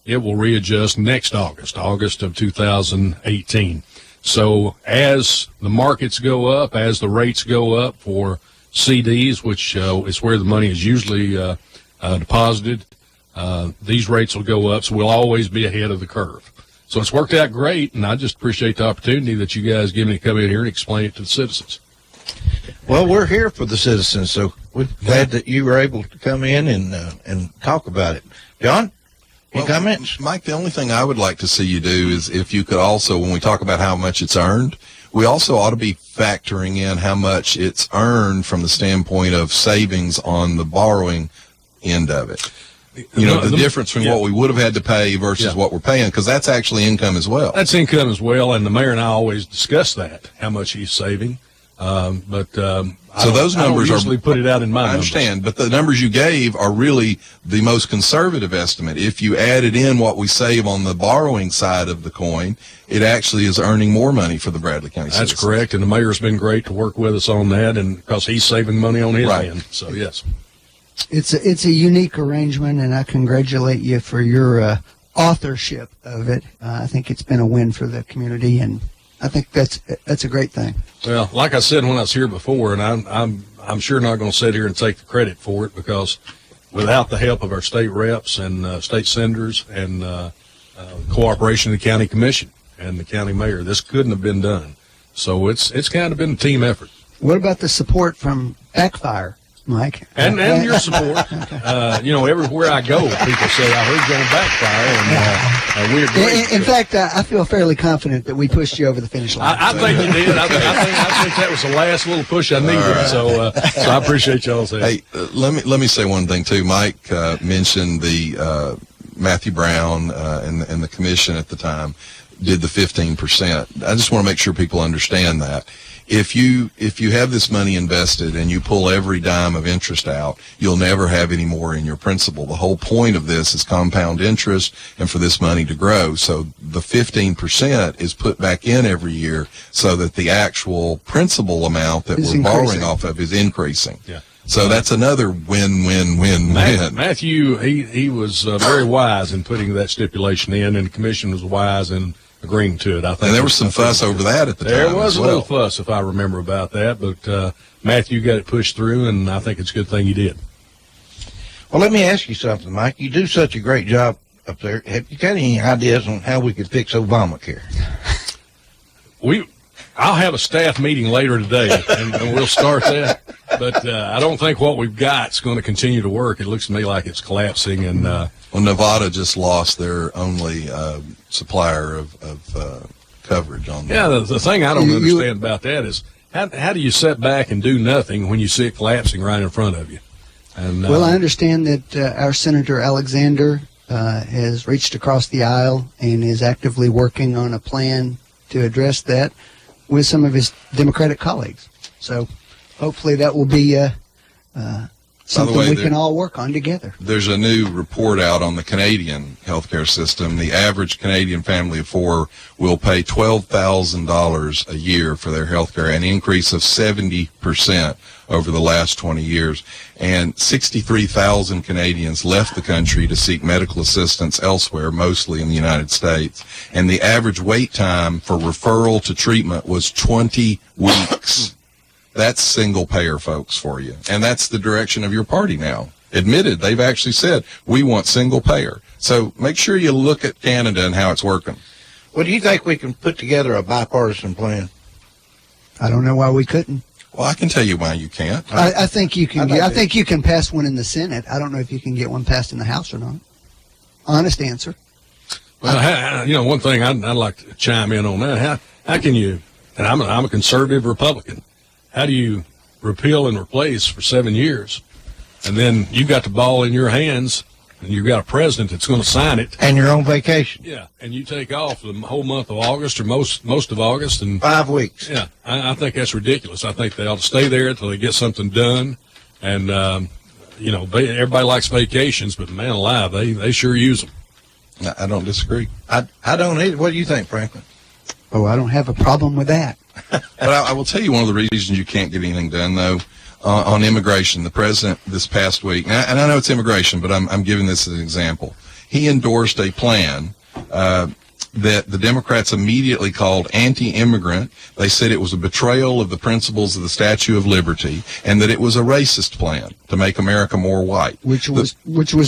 it will readjust next August of 2018. So as the markets go up, as the rates go up for CDs, which is where the money is usually deposited, these rates will go up, so we'll always be ahead of the curve. So it's worked out great, and I just appreciate the opportunity that you guys give me to come in here and explain it to the citizens. Well, we're here for the citizens, so we're glad that you were able to come in and talk about it. John, any comments? Mike, the only thing I would like to see you do is if you could also, when we talk about how much it's earned, we also ought to be factoring in how much it's earned from the standpoint of savings on the borrowing end of it. You know, the difference between what we would have had to pay versus what we're paying, because that's actually income as well. That's income as well, and the mayor and I always discuss that, how much he's saving. So those numbers I don't usually put it out in my I understand, but the numbers you gave are really the most conservative estimate. If you added in what we save on the borrowing side of the coin, it actually is earning more money for the Bradley County citizens. That's correct, and the mayor's been great to work with us on that, and because he's saving money on his end. So yes, it's a unique arrangement, and I congratulate you for your authorship of it. I think it's been a win for the community, and I think that's a great thing. Well, like I said when I was here before, and I'm sure not going to sit here and take the credit for it, because without the help of our state reps and state senators and cooperation of the county commission and the county mayor, this couldn't have been done. So it's kind of been a team effort. What about the support from Backfire, Mike? And your support. You know, everywhere I go, people say, I heard you on Backfire, and we agree. In fact, I feel fairly confident that we pushed you over the finish line. I think you did. I think that was the last little push I needed. Right. So I appreciate y'all's help. Hey, let me say one thing too. Mike mentioned the Matthew Brown and the commission at the time did the 15%. I just want to make sure people understand that. If you have this money invested and you pull every dime of interest out, you'll never have any more in your principal. The whole point of this is compound interest and for this money to grow. So the 15% is put back in every year so that the actual principal amount that we're borrowing off of is increasing. Yeah. So that's another win-win-win-win. Matthew, he was very wise in putting that stipulation in, and the commission was wise in agreeing to it. I think. And there was some fuss over that at the time. There was a little fuss, if I remember about that, but Matthew got it pushed through, and I think it's a good thing he did. Well, let me ask you something, Mike. You do such a great job up there. Have you got any ideas on how we could fix Obamacare? I'll have a staff meeting later today, and we'll start that. But I don't think what we've got is going to continue to work. It looks to me like it's collapsing. And well, Nevada just lost their only supplier of coverage on that. Yeah, the thing I don't understand about that is how do you sit back and do nothing when you see it collapsing right in front of you? And well, I understand that our Senator Alexander has reached across the aisle and is actively working on a plan to address that with some of his Democratic colleagues. So hopefully that will be something we can all work on together. There's a new report out on the Canadian healthcare system. The average Canadian family of four will pay $12,000 a year for their healthcare, an increase of 70% over the last 20 years. And 63,000 Canadians left the country to seek medical assistance elsewhere, mostly in the United States. And the average wait time for referral to treatment was 20 weeks. That's single payer, folks, for you. And that's the direction of your party now. Admitted, they've actually said, we want single payer. So make sure you look at Canada and how it's working. Well, do you think we can put together a bipartisan plan? I don't know why we couldn't. Well, I can tell you why you can't. I think you can. I think you can pass one in the Senate. I don't know if you can get one passed in the House or not. Honest answer. Well, one thing I'd like to chime in on that. How can you? And I'm a conservative Republican. How do you repeal and replace for 7 years, and then you got the ball in your hands, and you've got a president that's going to sign it, and you're on vacation? Yeah, and you take off the whole month of August or most of August and 5 weeks. Yeah, I think that's ridiculous. I think they ought to stay there until they get something done. And everybody likes vacations, but man alive, they sure use them. I don't disagree. I don't either. What do you think, Franklin? Oh, I don't have a problem with that. But I will tell you one of the reasons you can't get anything done, though, on immigration. The president this past week, and I know it's immigration, but I'm giving this as an example. He endorsed a plan that that the Democrats immediately called anti-immigrant. They said it was a betrayal of the principles of the Statue of Liberty, and that it was a racist plan to make America more white. Which was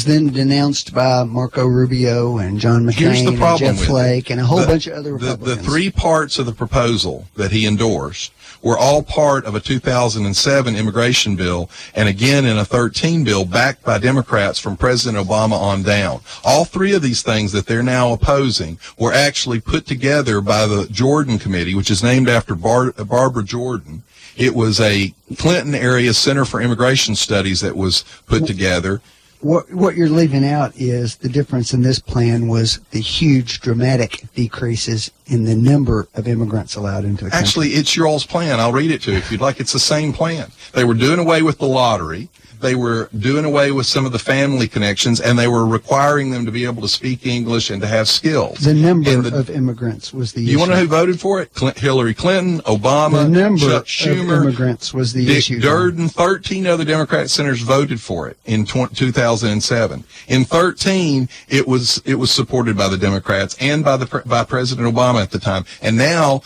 then denounced by Marco Rubio and John McCain and Jeff Flake and a whole bunch of other Republicans. The three parts of the proposal that he endorsed were all part of a 2007 immigration bill, and again in a 2013 bill backed by Democrats from President Obama on down. All three of these things that they're now opposing were actually put together by the Jordan Committee, which is named after Barbara Jordan. It was a Clinton area Center for Immigration Studies that was put together. What you're leaving out is the difference in this plan was the huge, dramatic decreases in the number of immigrants allowed into the country. Actually, it's your all's plan. I'll read it to you if you'd like. It's the same plan. They were doing away with the lottery. They were doing away with some of the family connections, and they were requiring them to be able to speak English and to have skills. The number of immigrants was the issue. You want to know who voted for it? Hillary Clinton, Obama, the number Chuck Schumer, of immigrants was the Dick issue. Durden, 13 other Democrat senators voted for it in 2007. In 2013, it was supported by the Democrats and by President Obama at the time. And now,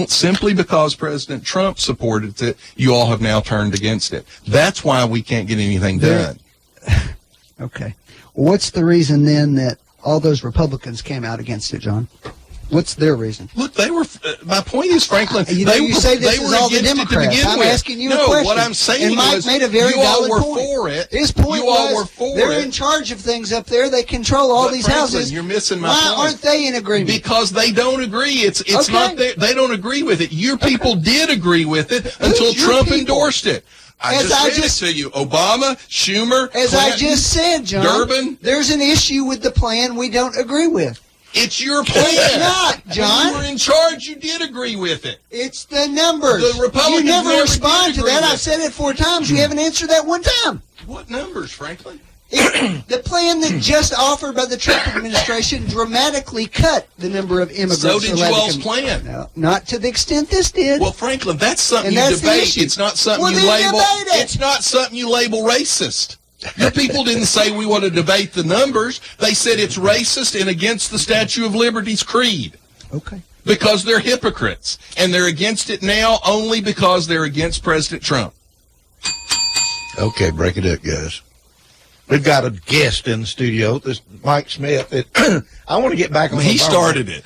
simply because President Trump supported it, you all have now turned against it. That's why we can't get anything done. Okay. What's the reason then that all those Republicans came out against it, John? What's their reason? Look, they were. My point is, Franklin, you they say this is were all the against it to Democrats. begin I'm with. asking you no, a question. what I'm saying and Mike was, made a very you all valid were point. for it. His point you all was were for they're it. in charge of things up there. They control all But these Franklin, houses. You're missing my Why point. aren't they in agreement? Because they don't agree. It's Okay. not they don't agree with it. Your people did agree with it until Who's your Trump people? endorsed it. I just read it to you. Obama, Schumer, As Clinton, I just said, John, Durbin. there's an issue with the plan we don't agree with. It's your plan. It's not, John. When you were in charge, you did agree with it. It's the numbers. The Republicans you never never respond did to agree that. with I've it. said it 4 times. You haven't answered that one time. What numbers, Franklin? The plan that just offered by the Trump administration dramatically cut the number of immigrants. So did you allowed to all's come- plan. No, not to the extent this did. Well, Franklin, that's something And you that's the debate. issue. It's not something Well, you then label. debate it. It's not something you label racist. Your people didn't say we want to debate the numbers. They said it's racist and against the Statue of Liberty's creed. Okay. Because they're hypocrites. And they're against it now only because they're against President Trump. Okay, break it up, guys. We've got a guest in the studio, this Mike Smith. I want to get back on He Obamacare. started it.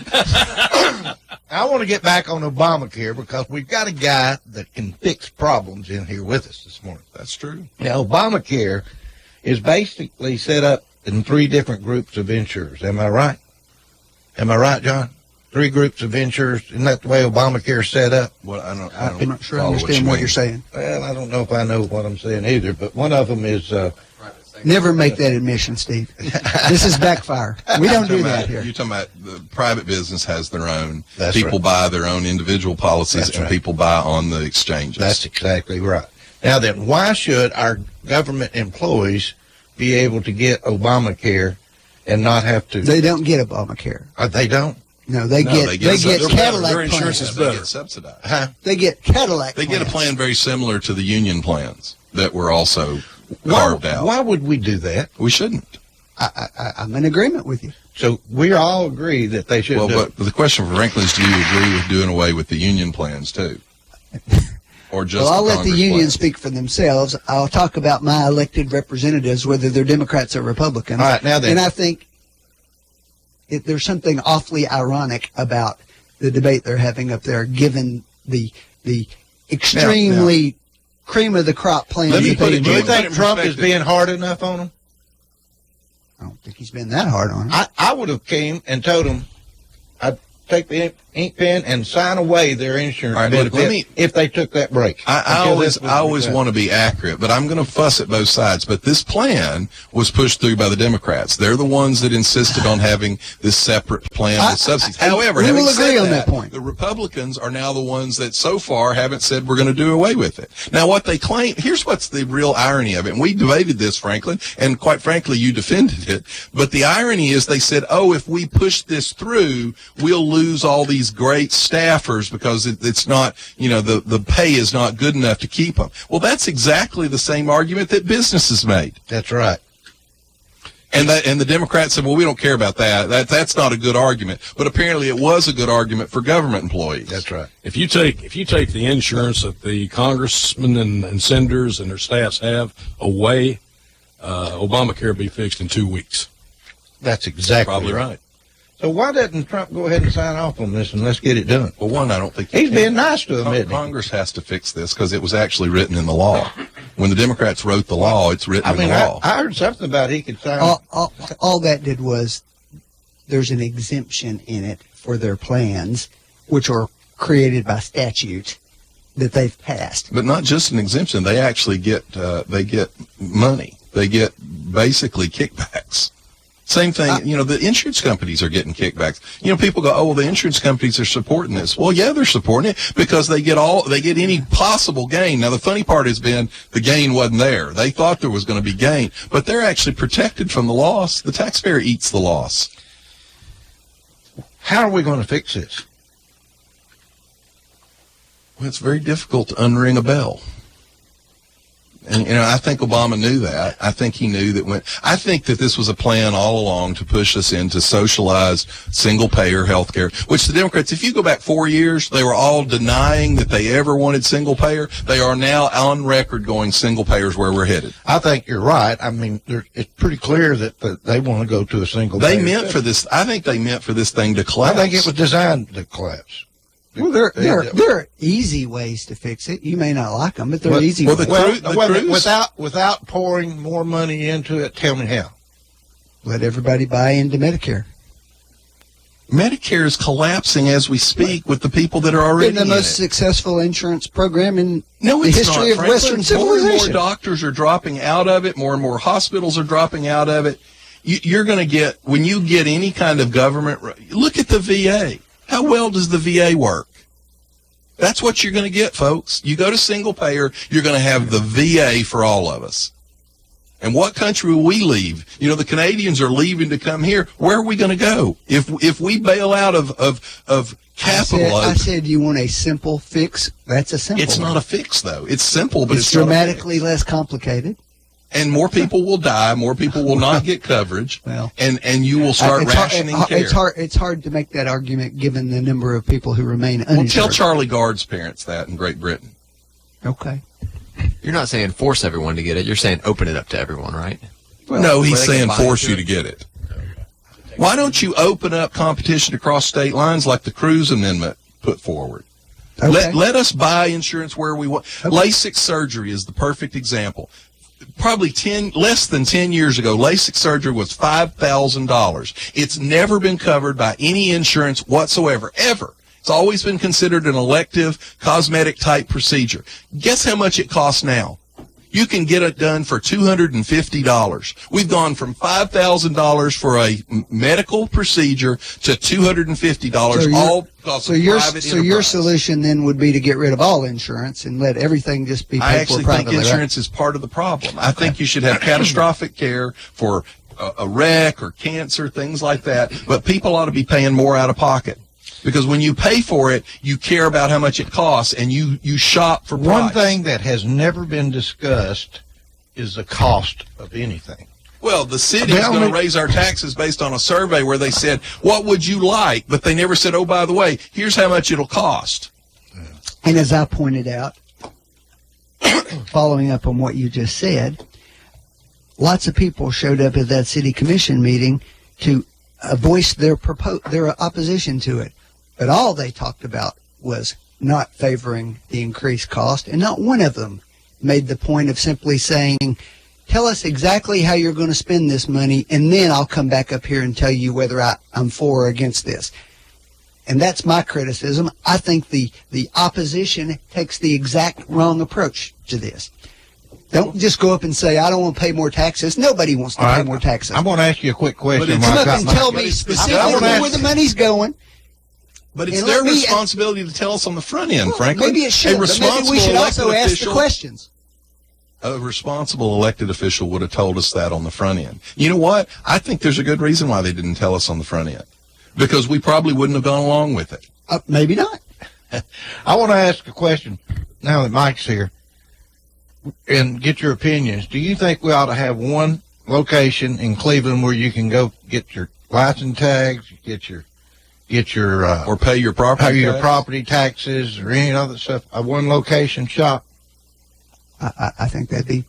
I want to get back on Obamacare because we've got a guy that can fix problems in here with us this morning. That's true. Now, Obamacare is basically set up in 3 different groups of insurers. Am I right? Am I right, John? 3 groups of insurers. Isn't that the way Obamacare is set up? Well, I'm not sure I understand what you're saying. Well, I don't know if I know what I'm saying either, but one of them is... Never make that admission, Steve. This is Backfire. We don't do that here. You're talking about the private business has their own. That's people right. buy their own individual policies, That's and right. people buy on the exchanges. That's exactly right. Now then, why should our government employees be able to get Obamacare and not have to? They don't get Obamacare. They don't? No, they get Cadillac Their insurance plans. is better. They get subsidized. Huh? They get Cadillac They plans. get a plan very similar to the union plans that were also carved out. Why would we do that? We shouldn't. I'm in agreement with you. So we all agree that they should Well, do but the question for Franklin is, do you agree with doing away with the union plans too? Or just Well, I'll the let the Congress union plans? speak for themselves. I'll talk about my elected representatives, whether they're Democrats or Republicans. All right, now then. And I think there's something awfully ironic about the debate they're having up there, given the extremely cream of the crop plan. Let me that put they it. Do you enjoy. think Trump is being hard enough on them? I don't think he's been that hard on him. I would have came and told him I'd take the ink pen and sign away their insurance All right, look, benefit if they took that break. I always want to be accurate, but I'm going to fuss at both sides. But this plan was pushed through by the Democrats. They're the ones that insisted on having this separate plan with subsidies. However, we having will agree said on that point. the Republicans are now the ones that so far haven't said we're going to do away with it. Now, what they claim, here's what's the real irony of it. And we debated this, Franklin, and quite frankly, you defended it. But the irony is they said, oh, if we push this through, we'll lose all these great staffers because it's not, the pay is not good enough to keep them. Well, that's exactly the same argument that businesses made. That's right. And the Democrats said, well, we don't care about that. That's not a good argument. But apparently it was a good argument for government employees. That's right. If you take the insurance that the congressmen and senators and their staffs have away, Obamacare will be fixed in 2 weeks. That's exactly probably right. So why doesn't Trump go ahead and sign off on this and let's get it done? Well, one, I don't think he's being nice to him, isn't he? Congress has to fix this because it was actually written in the law. When the Democrats wrote the law, it's written in the law. I heard something about he could sign. All that did was there's an exemption in it for their plans, which are created by statute that they've passed. But not just an exemption; they actually get money. They get basically kickbacks. Same thing, the insurance companies are getting kickbacks. People go, oh, well, the insurance companies are supporting this. Well, yeah, they're supporting it because they get any possible gain. Now, the funny part has been the gain wasn't there. They thought there was going to be gain, but they're actually protected from the loss. The taxpayer eats the loss. How are we going to fix this? Well, it's very difficult to unring a bell. And, I think Obama knew that. I think he knew that I think that this was a plan all along to push us into socialized single-payer health care, which the Democrats, if you go back 4 years, they were all denying that they ever wanted single-payer. They are now on record going single-payer is where we're headed. I think you're right. I mean, it's pretty clear that they want to go to a single-payer. They meant for this. I think they meant for this thing to collapse. I think it was designed to collapse. Well, there are easy ways to fix it. You may not like them, but they're easy ways. Without pouring more money into it, tell me how. Let everybody buy into Medicare. Medicare is collapsing as we speak with the people that are already the most successful insurance program in the history of Western civilization. More and more doctors are dropping out of it. More and more hospitals are dropping out of it. You're going to get, when you get any kind of government, look at the VA. How well does the VA work? That's what you're going to get, folks. You go to single payer, you're going to have the VA for all of us. And what country will we leave? The Canadians are leaving to come here. Where are we going to go? If we bail out of capital. I said you want a simple fix. That's a simple It's not a fix, though. It's simple, but it's dramatically less complicated. And more people will die. More people will not get coverage. Well, and you will start rationing care. It's hard to make that argument given the number of people who remain uninsured. Well, tell Charlie Gard's parents that in Great Britain. Okay. You're not saying force everyone to get it. You're saying open it up to everyone, right? Well, no, he's saying force you to get it. Why don't you open up competition across state lines like the Cruz Amendment put forward? Okay. Let us buy insurance where we want. Okay. LASIK surgery is the perfect example. Probably less than 10 years ago, LASIK surgery was $5,000. It's never been covered by any insurance whatsoever, ever. It's always been considered an elective, cosmetic-type procedure. Guess how much it costs now? You can get it done for $250. We've gone from $5,000 for a medical procedure to $250, all because of private enterprise. So your solution then would be to get rid of all insurance and let everything just be paid for privately. I actually think insurance is part of the problem. I think you should have catastrophic care for a wreck or cancer, things like that, but people ought to be paying more out of pocket. Because when you pay for it, you care about how much it costs, and you shop for price. One thing that has never been discussed is the cost of anything. Well, the city is going to raise our taxes based on a survey where they said, what would you like? But they never said, oh, by the way, here's how much it'll cost. And as I pointed out, following up on what you just said, lots of people showed up at that city commission meeting to voice their opposition to it. But all they talked about was not favoring the increased cost, and not one of them made the point of simply saying, tell us exactly how you're going to spend this money, and then I'll come back up here and tell you whether I'm for or against this. And that's my criticism. I think the opposition takes the exact wrong approach to this. Don't just go up and say, I don't want to pay more taxes. Nobody wants to pay more taxes. I'm going to ask you a quick question. Come up and tell me specifically where the money's going. But it's their responsibility to tell us on the front end, frankly. Maybe it should, but maybe we should also ask the questions. A responsible elected official would have told us that on the front end. You know what? I think there's a good reason why they didn't tell us on the front end. Because we probably wouldn't have gone along with it. Maybe not. I want to ask a question now that Mike's here and get your opinions. Do you think we ought to have one location in Cleveland where you can go get your license tags, get your or pay your property taxes or any other stuff. A one location shop. I think that'd be.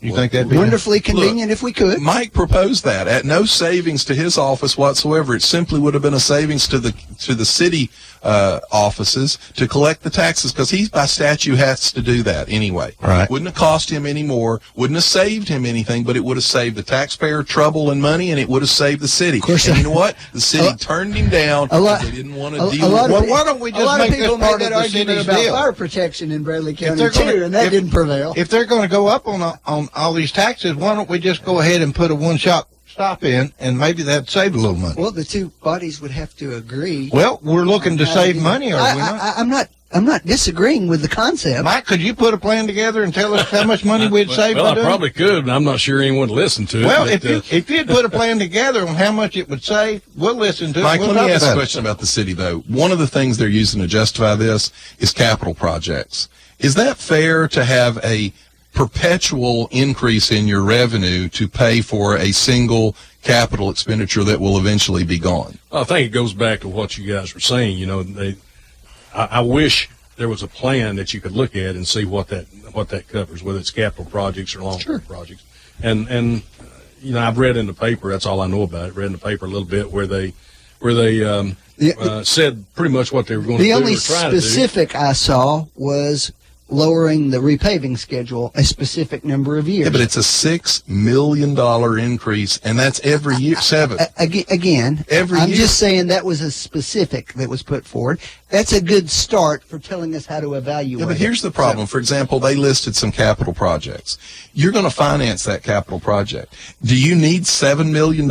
You think that'd be wonderfully convenient if we could? Mike proposed that at no savings to his office whatsoever. It simply would have been a savings to the city offices to collect the taxes, because he by statute has to do that anyway. Right. Wouldn't have cost him any more, wouldn't have saved him anything, but it would have saved the taxpayer trouble and money, and it would have saved the city. Of course, and you know what? The city turned him down because they didn't want to deal with it. Well, why don't we just make this part of the city's deal? Fire protection in Bradley County too, and that didn't prevail. If they're going to go up on all these taxes, why don't we just go ahead and put a one-shop stop in, and maybe that'd save a little money? Well, the two bodies would have to agree. Well, we're looking to save money, are we not? I'm not disagreeing with the concept. Mike, could you put a plan together and tell us how much money we'd save? Well, I probably could, but I'm not sure anyone would listen to it. Well, if you'd put a plan together on how much it would save, we'll listen to it. Mike, We'll let me ask talk a about question about the city, though. One of the things they're using to justify this is capital projects. Is that fair to have a perpetual increase in your revenue to pay for a single capital expenditure that will eventually be gone? I think it goes back to what you guys were saying. You know, I wish there was a plan that you could look at and see what that covers, whether it's capital projects or long-term projects. And you know, I've read in the paper. That's all I know about it. Read in the paper a little bit where they said pretty much what they were going to do. The only or try to do. specific I saw was lowering the repaving schedule a specific number of years. Yeah, but it's a $6 million increase, and that's every year. Again, every I'm year. just saying that was a specific that was put forward. That's a good start for telling us how to evaluate. Yeah, but here's the problem. For example, they listed some capital projects. You're going to finance that capital project. Do you need $7 million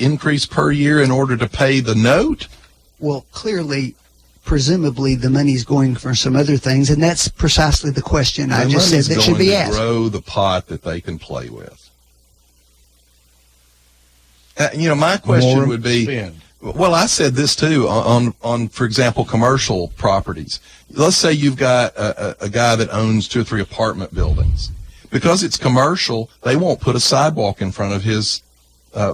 increase per year in order to pay the note? Well, clearly, presumably the money's going for some other things, and that's precisely the question I just said that should be asked. Grow the pot that they can play with. You know, my question would be, well, I said this too on, for example, commercial properties. Let's say you've got a guy that owns 2 or 3 apartment buildings. Because it's commercial, they won't put a sidewalk in front of his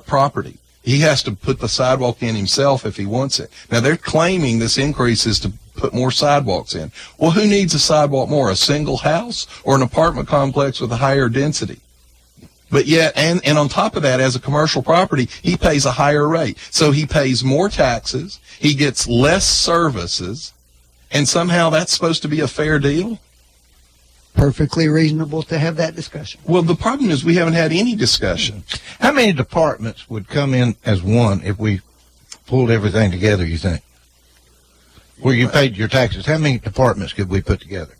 property. He has to put the sidewalk in himself if he wants it. Now, they're claiming this increase is to put more sidewalks in. Well, who needs a sidewalk more, a single house or an apartment complex with a higher density? But yet, and on top of that, as a commercial property, he pays a higher rate. So he pays more taxes, he gets less services, and somehow that's supposed to be a fair deal? Perfectly reasonable to have that discussion. Well, the problem is we haven't had any discussion. How many departments would come in as one if we pulled everything together, you think? Where you paid your taxes, how many departments could we put together?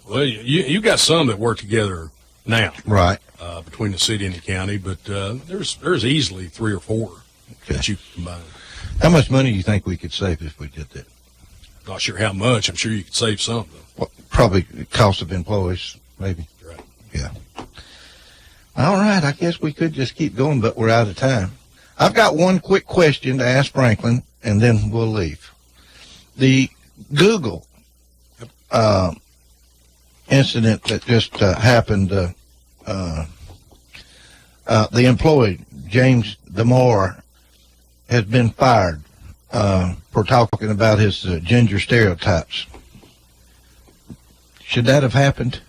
Well, you got some that work together now, right? Between the city and the county, but there's easily 3 or 4 that you combine. How much money do you think we could save if we did that? Not sure how much. I'm sure you could save some, though. Well, probably cost of employees, maybe. Right. Yeah. All right, I guess we could just keep going, but we're out of time. I've got one quick question to ask Franklin, and then we'll leave. The Google incident that just happened, the employee, James Damore, has been fired for talking about his gender stereotypes. Should that have happened?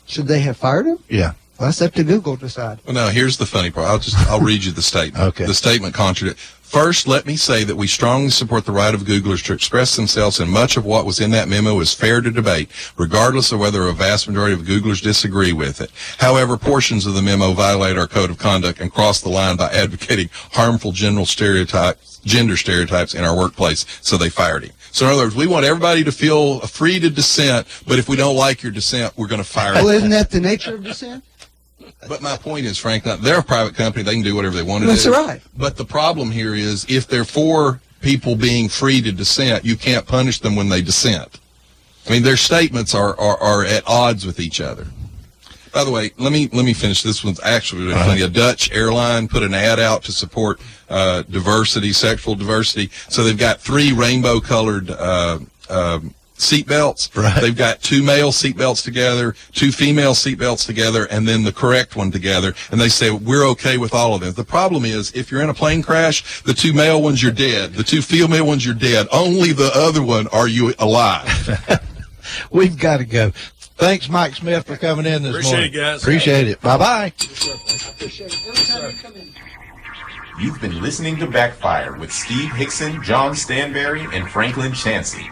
Should they have fired him? Yeah. Well, that's up to Google to decide. Well, no, here's the funny part. I'll read you the statement. Okay. The statement contradicts. First, let me say that we strongly support the right of Googlers to express themselves, and much of what was in that memo is fair to debate, regardless of whether a vast majority of Googlers disagree with it. However, portions of the memo violate our code of conduct and cross the line by advocating harmful gender stereotypes in our workplace, so they fired him. So in other words, we want everybody to feel free to dissent, but if we don't like your dissent, we're going to fire you. Well, isn't that the nature of dissent? But my point is, Frank, they're a private company. They can do whatever they want to That's do. That's right. But the problem here is if they're for people being free to dissent, you can't punish them when they dissent. I mean, their statements are at odds with each other. By the way, let me finish. This one's actually really funny. A Dutch airline put an ad out to support diversity, sexual diversity. So they've got 3 rainbow-colored seatbelts. Right. They've got 2 male seatbelts together, 2 female seatbelts together, and then the correct one together. And they say, we're okay with all of them. The problem is, if you're in a plane crash, the 2 male ones, you're dead. The 2 female ones, you're dead. Only the other one are you alive. We've got to go. Thanks, Mike Smith, for coming in this morning. Appreciate it, guys. Appreciate it. Bye-bye. You've been listening to Backfire with Steve Hickson, John Stanberry, and Franklin Chansey.